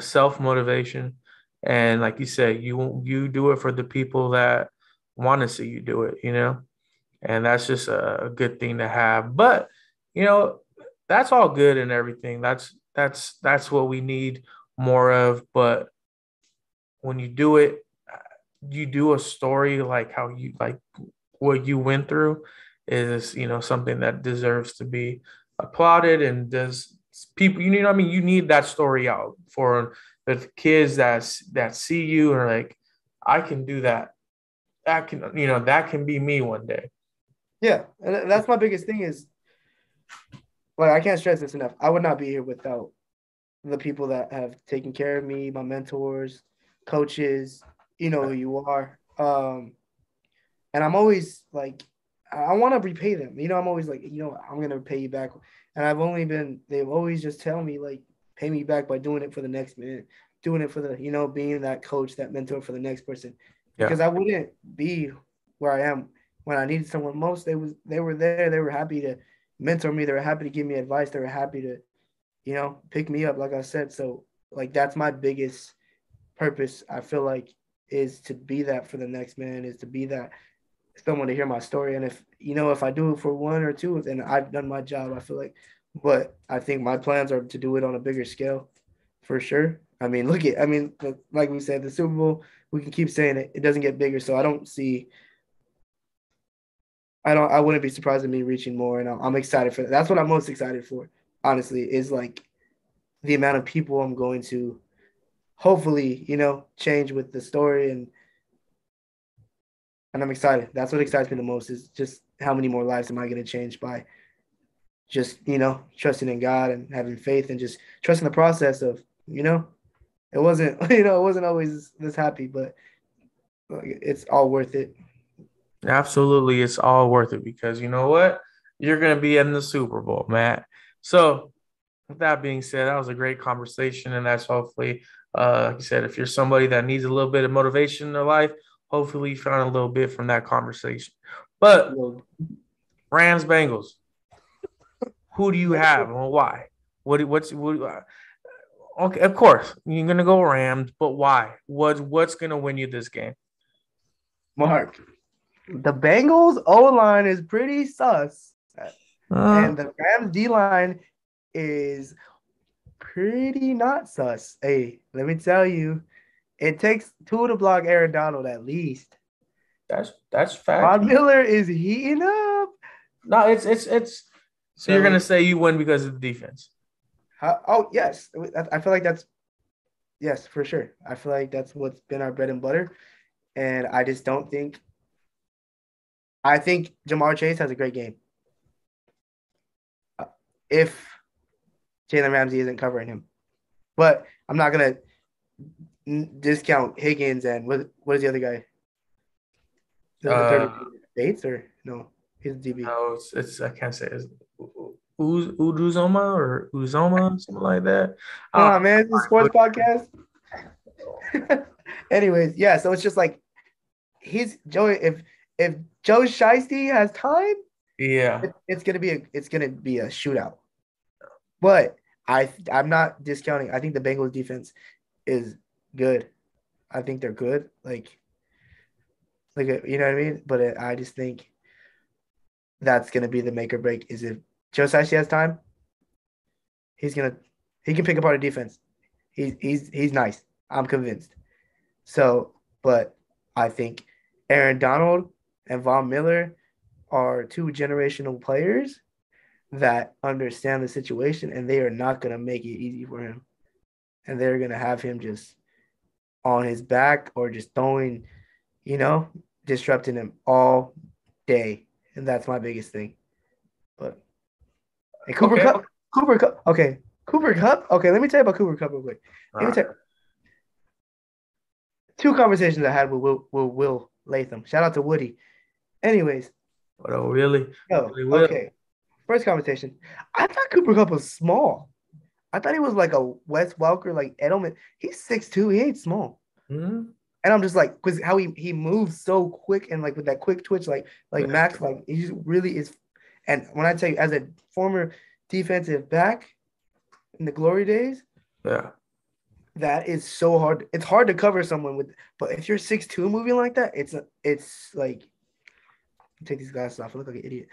self motivation, and like you said, you do it for the people that want to see you do it. And that's just a good thing to have. But you know, that's all good and everything. That's what we need more of. But when you do it, you do a story like how you like what you went through is something that deserves to be applauded and does people you know what I mean you need that story out for the kids that see you and are like I can do that can that can be me one day. Yeah, and that's my biggest thing is like I can't stress this enough. I would not be here without the people that have taken care of me, my mentors, coaches, you know who you are. And I'm always like, I want to repay them. I'm always like, I'm gonna pay you back. And they've always just tell me like, pay me back by doing it for the next minute, doing it for the, being that coach, that mentor for the next person, Yeah. because I wouldn't be where I am when I needed someone most. They were there. They were happy to mentor me. They were happy to give me advice. They were happy to, pick me up, like I said. So like that's my biggest purpose. I feel like is to be that for the next man, is to be that someone to hear my story. And if I do it for one or two, then I've done my job. I feel like, but I think my plans are to do it on a bigger scale, for sure. Like we said, the Super Bowl. We can keep saying it; it doesn't get bigger. So I don't see. I don't. I wouldn't be surprised at me reaching more, and I'm excited for that. That's what I'm most excited for. Honestly, is like the amount of people I'm going to hopefully, change with the story, and I'm excited. That's what excites me the most is just how many more lives am I going to change by just, trusting in God and having faith and just trusting the process of, it wasn't, it wasn't always this happy, but it's all worth it. Absolutely, it's all worth it because you know what? You're going to be in the Super Bowl, Matt. So, with that being said, that was a great conversation, and that's hopefully, like you said, if you're somebody that needs a little bit of motivation in their life, hopefully you found a little bit from that conversation. But Well, Rams Bengals, who do you have and why? What Okay, of course you're gonna go Rams, but why? What's gonna win you this game? Mark, the Bengals O line is pretty sus, Uh, and the Rams D line is pretty not sus. Hey, let me tell you, it takes two to block Aaron Donald at least. that's fact. Von Miller is heating up. No, it's. So you're gonna say you win because of the defense? Oh yes, I feel like that's yes for sure. I feel like that's what's been our bread and butter, and I just don't think. I think Jamar Chase has a great game. If Jalen Ramsey isn't covering him, but I'm not gonna discount Higgins and what is the other guy? The third Bates or no? He's DB. No, it's I can't say it's Uduzoma or Uzoma, something like that. Come on, man, it's a sports podcast. Anyways, yeah, so it's just like he's Joey. If Joe Shiesty has time, yeah, it's gonna be a shootout. But I'm not discounting. I think the Bengals defense is good. I think they're good. Like you know what I mean. But I just think that's gonna be the make or break. Is if Joe Shiesty has time, he can pick apart a defense. He's nice. I'm convinced. So, but I think Aaron Donald and Von Miller are two generational players that understand the situation, and they are not going to make it easy for him. And they're going to have him just on his back or just throwing, disrupting him all day. And that's my biggest thing. But hey, Cooper Kupp. Okay. Cooper Kupp. Okay, let me tell you about Cooper Kupp real quick. Let me tell you. Two conversations I had with Will Latham. Shout out to Woody. Anyways. Oh, really? Okay. First conversation. I thought Cooper Kupp was small. I thought he was like a Wes Welker, like Edelman. He's 6'2". He ain't small. Mm-hmm. And I'm just like, because how he moves so quick and like with that quick twitch, like Max, like he just really is. And when I tell you, as a former defensive back in the glory days, yeah, that is so hard. It's hard to cover someone with, but if you're 6'2" moving like that, it's like, take these glasses off. I look like an idiot.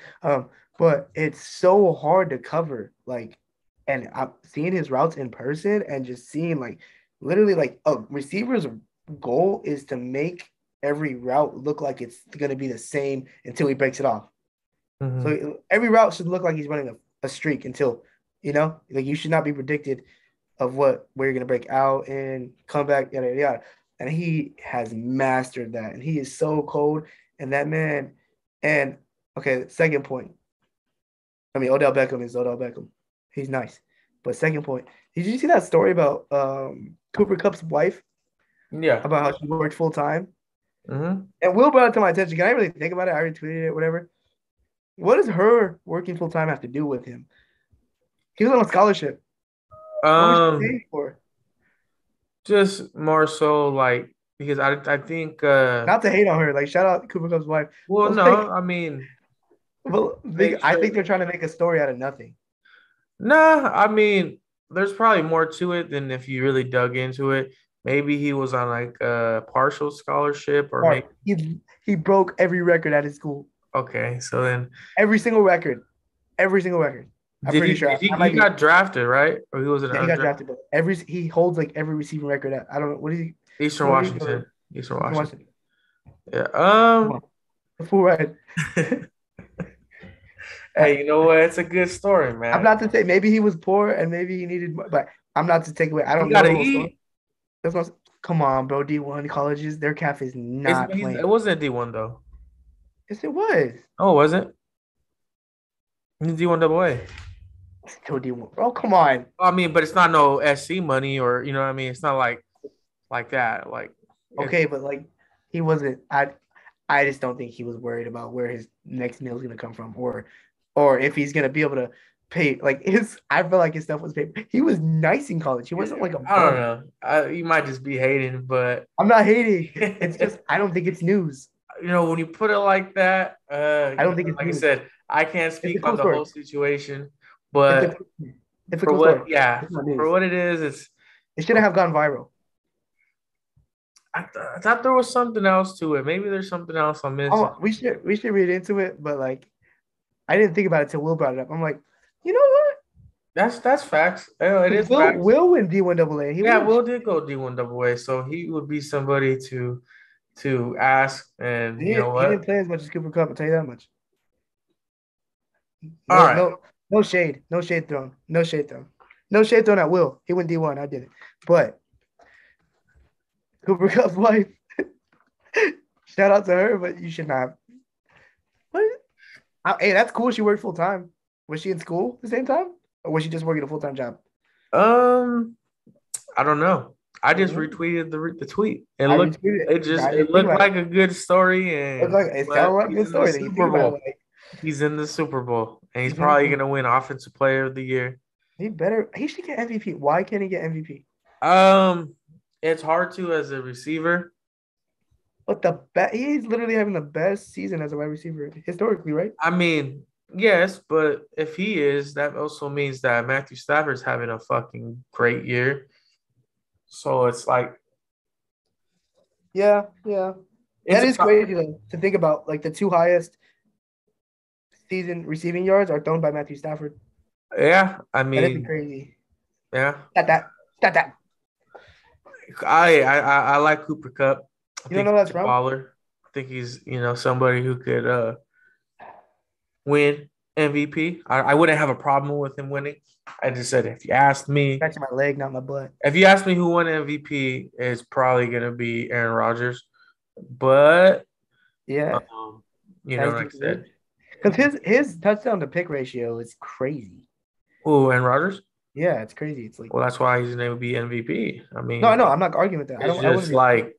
But it's so hard to cover. Like, and I'm seeing his routes in person and just seeing like literally like a receiver's goal is to make every route look like it's gonna be the same until he breaks it off. Mm-hmm. So every route should look like he's running a streak until, like you should not be predicted of where you're gonna break out and come back, yada yada yada. And he has mastered that, and he is so cold. And that man, and okay, second point. I mean, Odell Beckham is Odell Beckham. He's nice. But second point, did you see that story about Cooper Kupp's wife? Yeah. About how she worked full time. Mm-hmm. And Will brought it to my attention. Can I really think about it? I retweeted it, whatever. What does her working full time have to do with him? He was on a scholarship. What was she paying for? Just more so like because I think not to hate on her. Like shout out Cooper Kupp's wife. Well, no, I mean, well, I think they're trying to make a story out of nothing. Nah, I mean, there's probably more to it than if you really dug into it. Maybe he was on like a partial scholarship, or maybe he broke every record at his school. Okay, so then every single record. I'm pretty sure he got drafted, right? Or he was he got drafted, but he holds like every receiving record at, I don't know, what is he? Eastern Washington. Yeah. Full ride. Hey, you know what? It's a good story, man. I'm not to say maybe he was poor and maybe he needed, but I'm not to take away. I don't know. Gotta eat. Come on, bro. D1 colleges, their cap is not playing. It wasn't D1 though. Yes, it was. Oh, was it? It's D1 AA. Still D1, bro. Come on. I mean, but it's not no SC money, or you know what I mean. It's not like that. Like okay, but like he wasn't. I just don't think he was worried about where his next meal is gonna come from, or if he's gonna be able to pay. Like I feel like his stuff was paid. He was nice in college. He wasn't like a. I don't know. You might just be hating, but I'm not hating. It's just I don't think it's news. You know, when you put it like that, I don't think it's like news. I said. I can't speak on the whole situation, it's but a cool story. For what it is, It shouldn't have gone viral. I thought there was something else to it. Maybe there's something else I'm missing. Oh, we should read into it, but like I didn't think about it till Will brought it up. I'm like, you know what? That's facts. It is facts. Will win D1AA. Yeah, Will did go D1AA, so he would be somebody to ask. And you know He didn't what? play as much as Cooper Cup. I'll tell you that much. All No, right. no shade. No shade thrown. No shade thrown. No shade thrown at Will. He went D1. I did it. But Cooper Cup's wife, shout out to her, but you should not. What? Hey, that's cool. She worked full time. Was she in school at the same time? Or was she just working a full-time job? I don't know. I just retweeted the tweet. It looked like a good story, and It sounded like a good story. Super Bowl. He's in the Super Bowl, and he's probably gonna win Offensive Player of the Year. He should get MVP. Why can't he get MVP? It's hard to as a receiver. But he's literally having the best season as a wide receiver historically, right? I mean, yes, but if he is, that also means that Matthew Stafford's having a fucking great year. So it's like, yeah. That is crazy though, to think about. Like the two highest season receiving yards are thrown by Matthew Stafford. Yeah, I mean, that'd be crazy. Yeah, that. I like Cooper Cup. You don't know that's wrong. Baller. I think he's somebody who could win MVP. I wouldn't have a problem with him winning. I just said if you asked me, scratching my leg, not my butt. If you asked me who won MVP, it's probably gonna be Aaron Rodgers. But yeah, like I said, because his touchdown to pick ratio is crazy. Oh, Aaron Rodgers. Yeah, it's crazy. It's like, well, that's why his name would be MVP. I mean, no, I'm not arguing with that. It's just like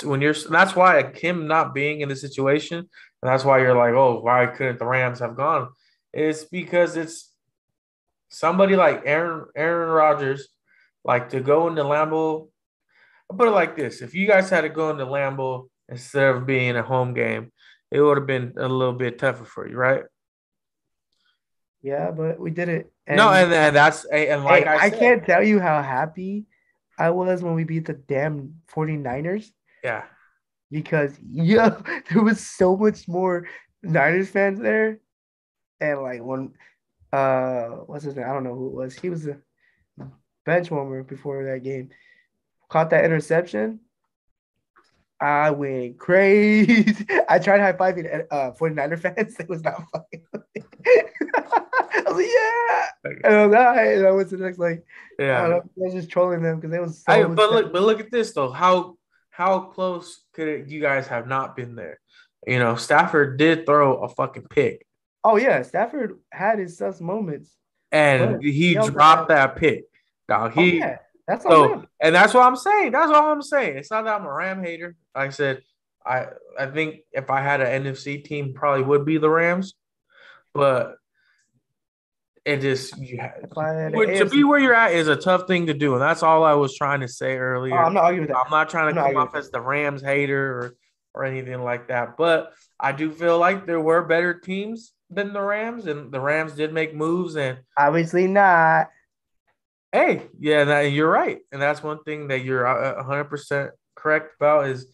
when that's why him not being in the situation, and that's why you're like, oh, why couldn't the Rams have gone? It's because it's somebody like Aaron Rodgers, like to go into Lambeau. I'll put it like this: if you guys had to go into Lambeau instead of being a home game, it would have been a little bit tougher for you, right? Yeah, but we did it. And that's like I said, can't tell you how happy I was when we beat the damn 49ers. Yeah. Because there was so much more Niners fans there. And like when what's his name? I don't know who it was. He was a bench warmer before that game. Caught that interception. I went crazy. I tried high-fiving 49er fans. It was not fucking I was like, yeah. And I was like, and I went to the next, like, yeah. I was just trolling them because it was so but look at this though. How close could you guys have not been there? Stafford did throw a fucking pick. Oh yeah, Stafford had his sus moments. And he dropped that pick. Dog. That's all him. And that's what I'm saying. That's all I'm saying. It's not that I'm a Ram hater. Like I said, I think if I had an NFC team, probably would be the Rams. But it just to be where you're at is a tough thing to do, and that's all I was trying to say earlier. I'm not arguing with that. I'm not trying to come off as the Rams hater or anything like that. But I do feel like there were better teams than the Rams, and the Rams did make moves. And obviously not. Hey, yeah, you're right, and that's one thing that you're 100% correct about is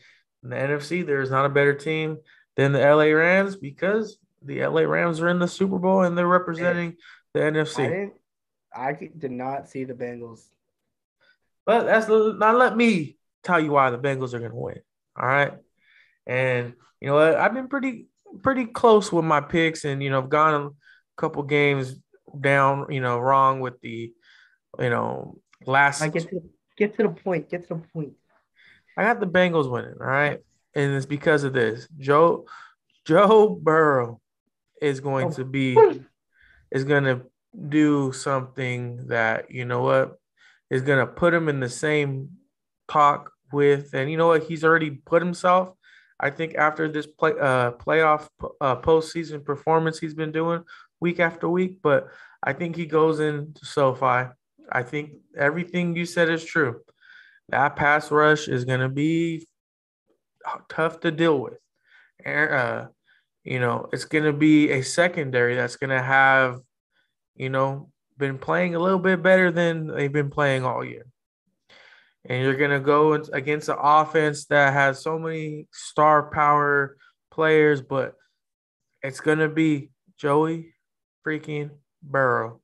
in the NFC. There's not a better team than the LA Rams because the LA Rams are in the Super Bowl and they're representing the NFC. I did not see the Bengals, but now let me tell you why the Bengals are going to win. All right, and you know what? I've been pretty close with my picks, and I've gone a couple games down, wrong with the. Last. Get to the point. I got the Bengals winning, all right, and it's because of this. Joe Burrow is going to do something that is going to put him in the same talk with, and he's already put himself. I think after this playoff postseason performance he's been doing week after week, but I think he goes into SoFi. I think everything you said is true. That pass rush is going to be tough to deal with. It's going to be a secondary that's going to have, been playing a little bit better than they've been playing all year. And you're going to go against an offense that has so many star power players, but it's going to be Joey freaking Burrow.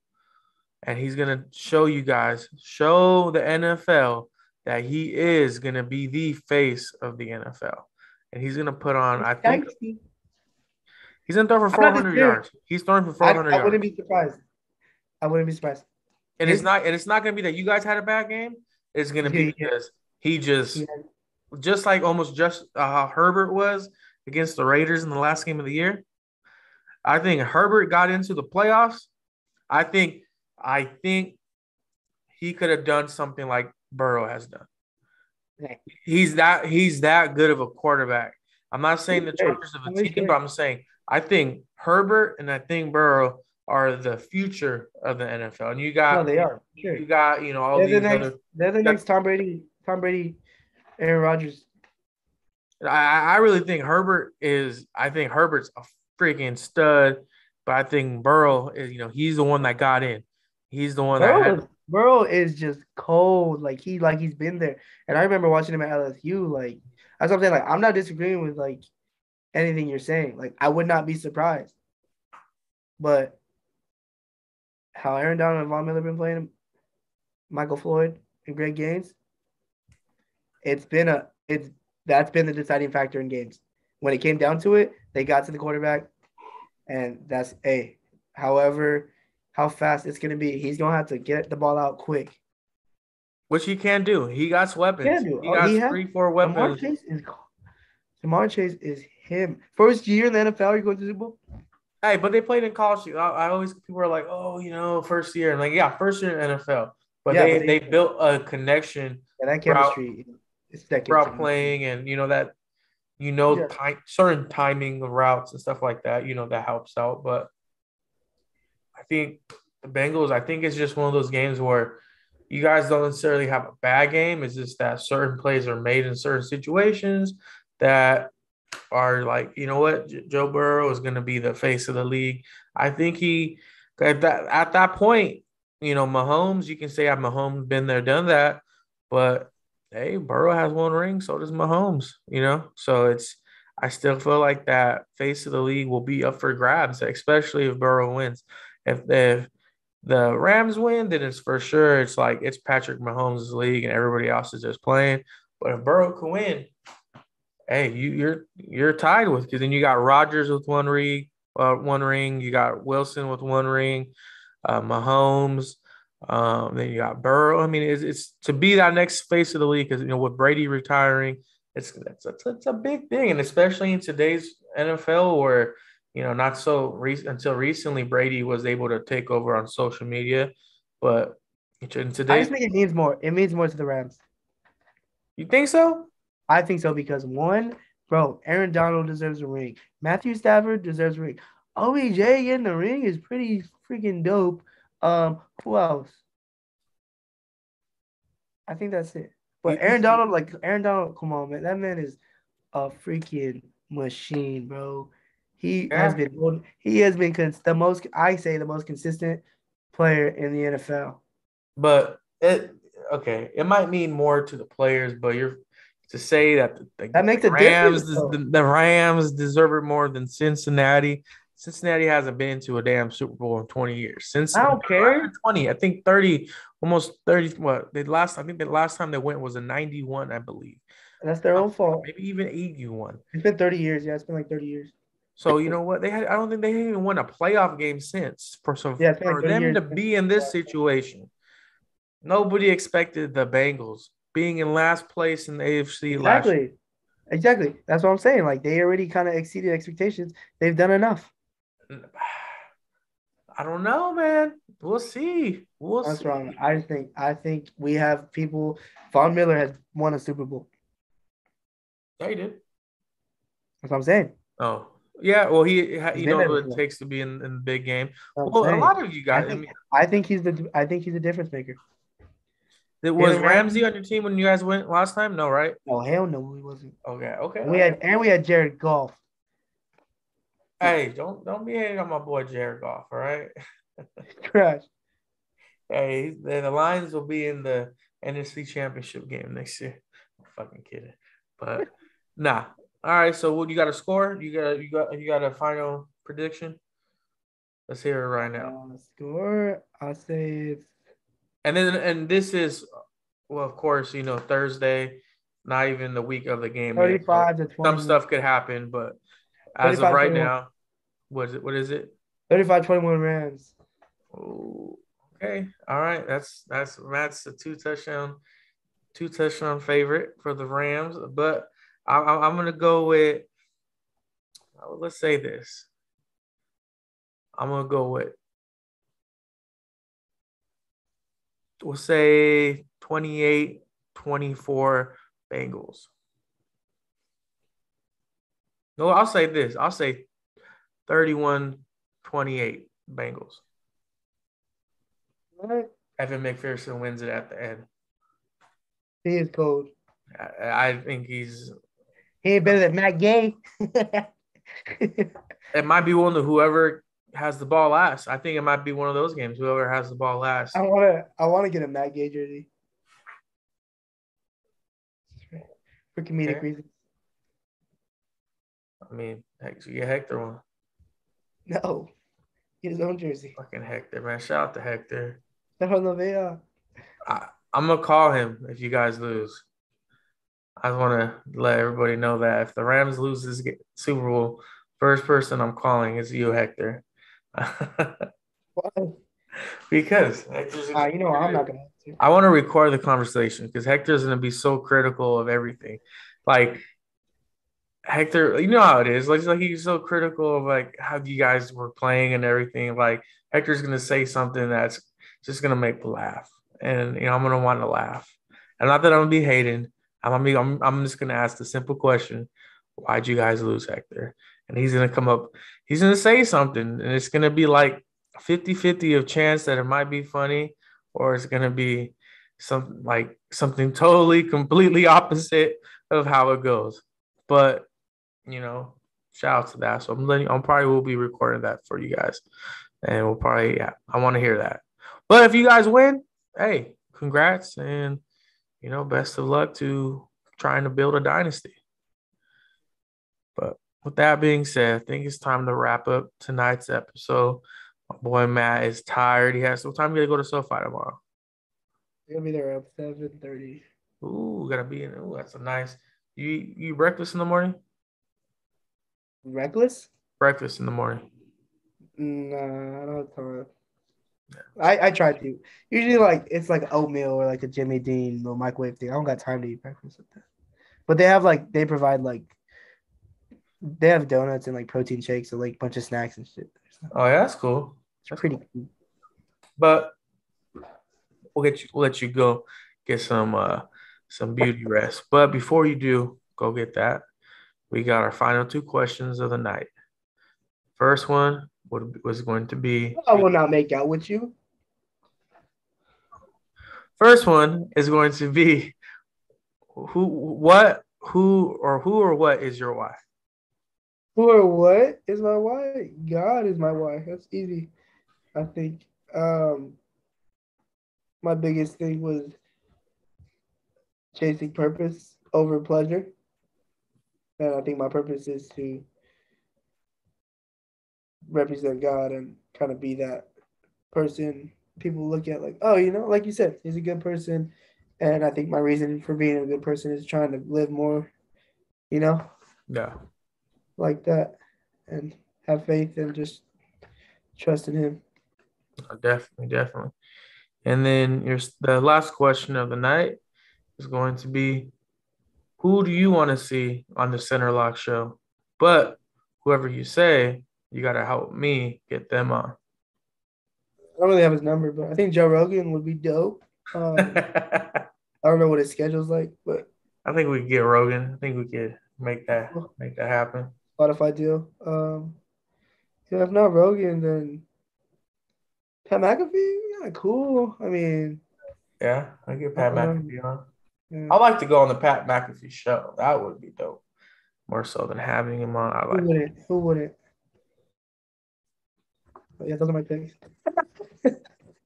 And he's going to show you guys, show the NFL that he is going to be the face of the NFL. And he's going to put on, I think, he's going to throw for 400 yards. He's throwing for 400 yards. I wouldn't be surprised. I wouldn't be surprised. And it's not going to be that you guys had a bad game. It's going to be because he just like almost just how Herbert was against the Raiders in the last game of the year. I think Herbert got into the playoffs. I think he could have done something like Burrow has done. He's that good of a quarterback. I'm not saying the Chargers of a team, but I'm saying I think Herbert and I think Burrow are the future of the NFL. And you got they are. Sure. You got, all they're the next Tom Brady, Aaron Rodgers. I really think Herbert's a freaking stud, but I think Burrow is, he's the one that got in. He's the one Burrow is just cold. Like he's been there. And I remember watching him at LSU. Like that's what I'm saying. Like I'm not disagreeing with like anything you're saying. Like I would not be surprised. But how Aaron Donald and Von Miller been playing, Michael Floyd and Greg Gaines, that's been the deciding factor in games. When it came down to it, they got to the quarterback, and however, how fast it's gonna be, he's gonna have to get the ball out quick. Which he can do. He got weapons. He got 3-4 weapons. Jamar Chase is him. First year in the NFL, you're going to the Super Bowl. Hey, but they played in college. I always people are like, oh, first year. And like, yeah, first year in NFL. But they built a connection. And that chemistry throughout playing, and certain timing of routes and stuff like that. That helps out. But I think the Bengals. I think it's just one of those games where you guys don't necessarily have a bad game. It's just that certain plays are made in certain situations that are like, Joe Burrow is going to be the face of the league. I think at that point, Mahomes, you can say I've Mahomes been there, done that, but hey, Burrow has one ring, so does Mahomes, so I still feel like that face of the league will be up for grabs, especially if Burrow wins. If the Rams win, then it's for sure. It's like it's Patrick Mahomes' league and everybody else is just playing. But if Burrow can win, hey, you're tied with, because then you got Rodgers with one ring, you got Wilson with one ring, Mahomes, then you got Burrow. I mean, it's to be that next face of the league, because with Brady retiring, it's a big thing, and especially in today's NFL where not so until recently Brady was able to take over on social media, but in today's, I just think it means more. It means more to the Rams. You think so? I think so because Aaron Donald deserves a ring. Matthew Stafford deserves a ring. OBJ in the ring is pretty freaking dope. Who else? I think that's it. But Aaron Donald, come on, man. That man is a freaking machine, bro. He has been the most consistent player in the NFL. But it might mean more to the players, but to say that that makes a difference. The Rams deserve it more than Cincinnati. Cincinnati hasn't been to a damn Super Bowl in 20 years. Since I don't care. 20, I think 30, almost 30. I think the last time they went was in 91, I believe. That's their own fault. Maybe even 81. It's been 30 years. Yeah, it's been like 30 years. So you know what? I don't think they even won a playoff game since. For them to be in this situation, nobody expected the Bengals being in last place in the AFC last year. Exactly. That's what I'm saying. Like they already kind of exceeded expectations. They've done enough. I don't know, man. We'll see. That's wrong. I think we have people. Von Miller has won a Super Bowl. Yeah, he did. That's what I'm saying. Oh, yeah. Well, he knows what it takes to be in the big game. Well, a lot of you guys. I think he's the difference maker. Was Ramsey on your team when you guys went last time? No, right? No, hell no, he wasn't. Okay. We had Jared Goff. Hey, don't be hating on my boy Jared Goff, all right? Trash. Hey, the Lions will be in the NFC Championship game next year. I'm fucking kidding, but nah. All right, so what you got a score? You got a final prediction? Let's hear it right now. Score, I'll say it's And this is, well, of course, Thursday, not even the week of the game yet. So 35 to some 21. stuff could happen, but as of right 35-21. now, what is it? What is it? 35-21 Rams. Oh, okay. All right. That's Matt's a two touchdown favorite for the Rams. But I'm gonna go with. Let's say this. I'm gonna go with. We'll say 28-24 Bengals. No, I'll say this. I'll say 31-28 Bengals. All right. Evan McPherson wins it at the end. He is cold. I think he's. He ain't better than Matt Gay. It might be one of whoever has the ball last. I think it might be one of those games. Whoever has the ball last. I wanna get a Matt Gay jersey. For comedic reasons. I mean, heck, you get Hector one. No. Get his own jersey. Fucking Hector, man. Shout out to Hector. I'm going to call him if you guys lose. I just want to let everybody know that if the Rams lose this Super Bowl, first person I'm calling is you, Hector. Why? Because Hector's I'm not going to. I want to record the conversation because Hector's going to be so critical of everything. Like, Hector, you know how it is. Like he's so critical of like how you guys were playing and everything. Like Hector's gonna say something that's just gonna make me laugh, and I'm gonna want to laugh. And not that I'm gonna be hating. I'm just gonna ask the simple question: why'd you guys lose, Hector? And he's gonna come up. He's gonna say something, and it's gonna be like 50-50 of chance that it might be funny, or it's gonna be something totally, completely opposite of how it goes. But shout out to that. So I'm probably will be recording that for you guys. And we'll probably, I want to hear that. But if you guys win, hey, congrats. And, best of luck to trying to build a dynasty. But with that being said, I think it's time to wrap up tonight's episode. My boy Matt is tired. He has some time to go to SoFi tomorrow. You're going to be there at 7:30. Ooh, gotta be in. Ooh, that's a nice. You eat breakfast in the morning? Reckless? Breakfast in the morning. Nah, I don't have time. I try to. Usually, it's like oatmeal or like a Jimmy Dean little microwave thing. I don't got time to eat breakfast with that. But they provide they have donuts and protein shakes and a bunch of snacks and shit. Oh yeah, that's cool. It's pretty cool. But we'll let you go get some beauty rest. But before you do, go get that. We got our final two questions of the night. First one was going to be. I will not make out with you. First one is going to be who or what is your why? Who or what is my why? God is my why. That's easy. I think my biggest thing was chasing purpose over pleasure. And I think my purpose is to represent God and kind of be that person people look at like you said, he's a good person. And I think my reason for being a good person is trying to live more, Yeah. like that and have faith and just trust in him. Definitely. And then the last question of the night is going to be, who do you want to see on the Center Lock show? But whoever you say, you got to help me get them on. I don't really have his number, but I think Joe Rogan would be dope. I don't know what his schedule's like, but I think we could get Rogan. I think we could make that happen. Spotify deal. If not Rogan, then Pat McAfee. Yeah, cool. I mean, yeah, I get Pat McAfee on. Yeah. I'd like to go on the Pat McAfee show. That would be dope. More so than having him on. Who wouldn't? But yeah, those are my picks.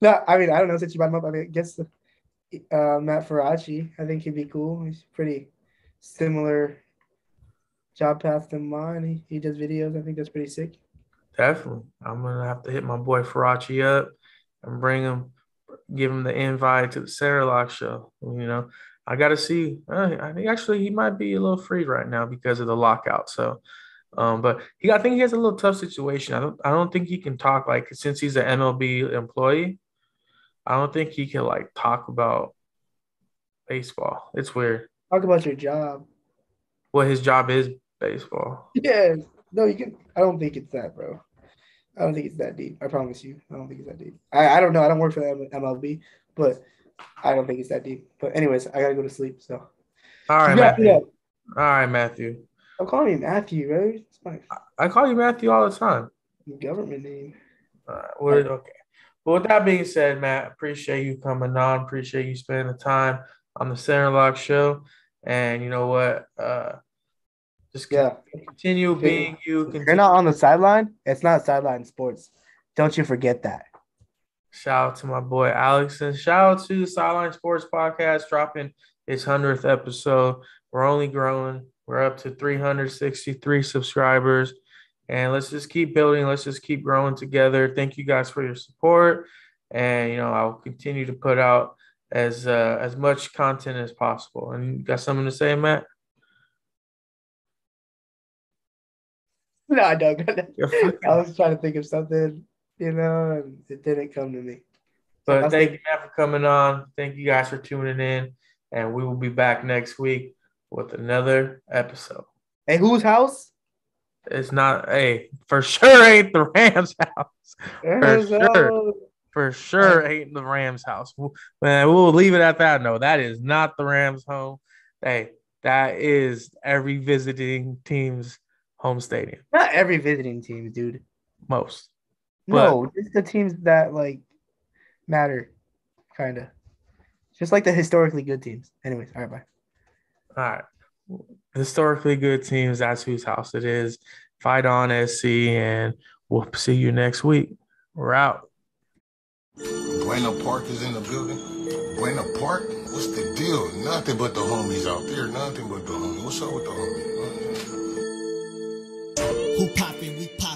No, I mean, I don't know since you brought him up. I mean, I guess Matt Faraci, I think he'd be cool. He's pretty similar job path to mine. He does videos. I think that's pretty sick. Definitely. I'm gonna have to hit my boy Faraci up and bring him, give him the invite to the Sarah Lock show. You know, I gotta see. I think actually he might be a little free right now because of the lockout. So, but I think he has a little tough situation. I don't think he can talk like since he's an MLB employee. I don't think he can like talk about baseball. It's weird. Talk about your job. What his job is baseball. Yes. No, you can. I don't think it's that, bro. I don't think it's that deep. I promise you. I don't think it's that deep. I don't know. I don't work for the MLB, but I don't think it's that deep. But anyways, I gotta go to sleep. So All right, Matthew. All right, Matthew. I'm calling you Matthew, bro. It's my I call you Matthew all the time. government name. Okay. But with that being said, Matt, appreciate you coming on. Appreciate you spending the time on the Center Lock show. And you know what? Just continue being you. You're not on the sideline. It's not sideline sports. Don't you forget that. Shout out to my boy Alex, and shout out to the Sideline Sports Podcast dropping its 100th episode. We're only growing. We're up to 363 subscribers, and let's just keep building. Let's just keep growing together. Thank you guys for your support, and I'll continue to put out as much content as possible. And you got something to say, Matt? No, I don't. I was trying to think of something, and it didn't come to me. But thank you, Matt, for coming on. Thank you guys for tuning in, and we will be back next week with another episode. Hey, whose house? It's not. Hey, for sure ain't the Rams' house. For sure ain't the Rams' house. Man, we'll leave it at that. No, that is not the Rams' home. Hey, that is every visiting team's home stadium. Not every visiting team, dude. Most. No, just the teams that matter, kind of. Just like the historically good teams. Anyways, all right, bye. All right. Historically good teams, that's whose house it is. Fight on, SC, and we'll see you next week. We're out. Buena Park is in the building. Buena Park? What's the deal? Nothing but the homies out there. Nothing but the homies. What's up with the homies? Who poppin'? We poppin'.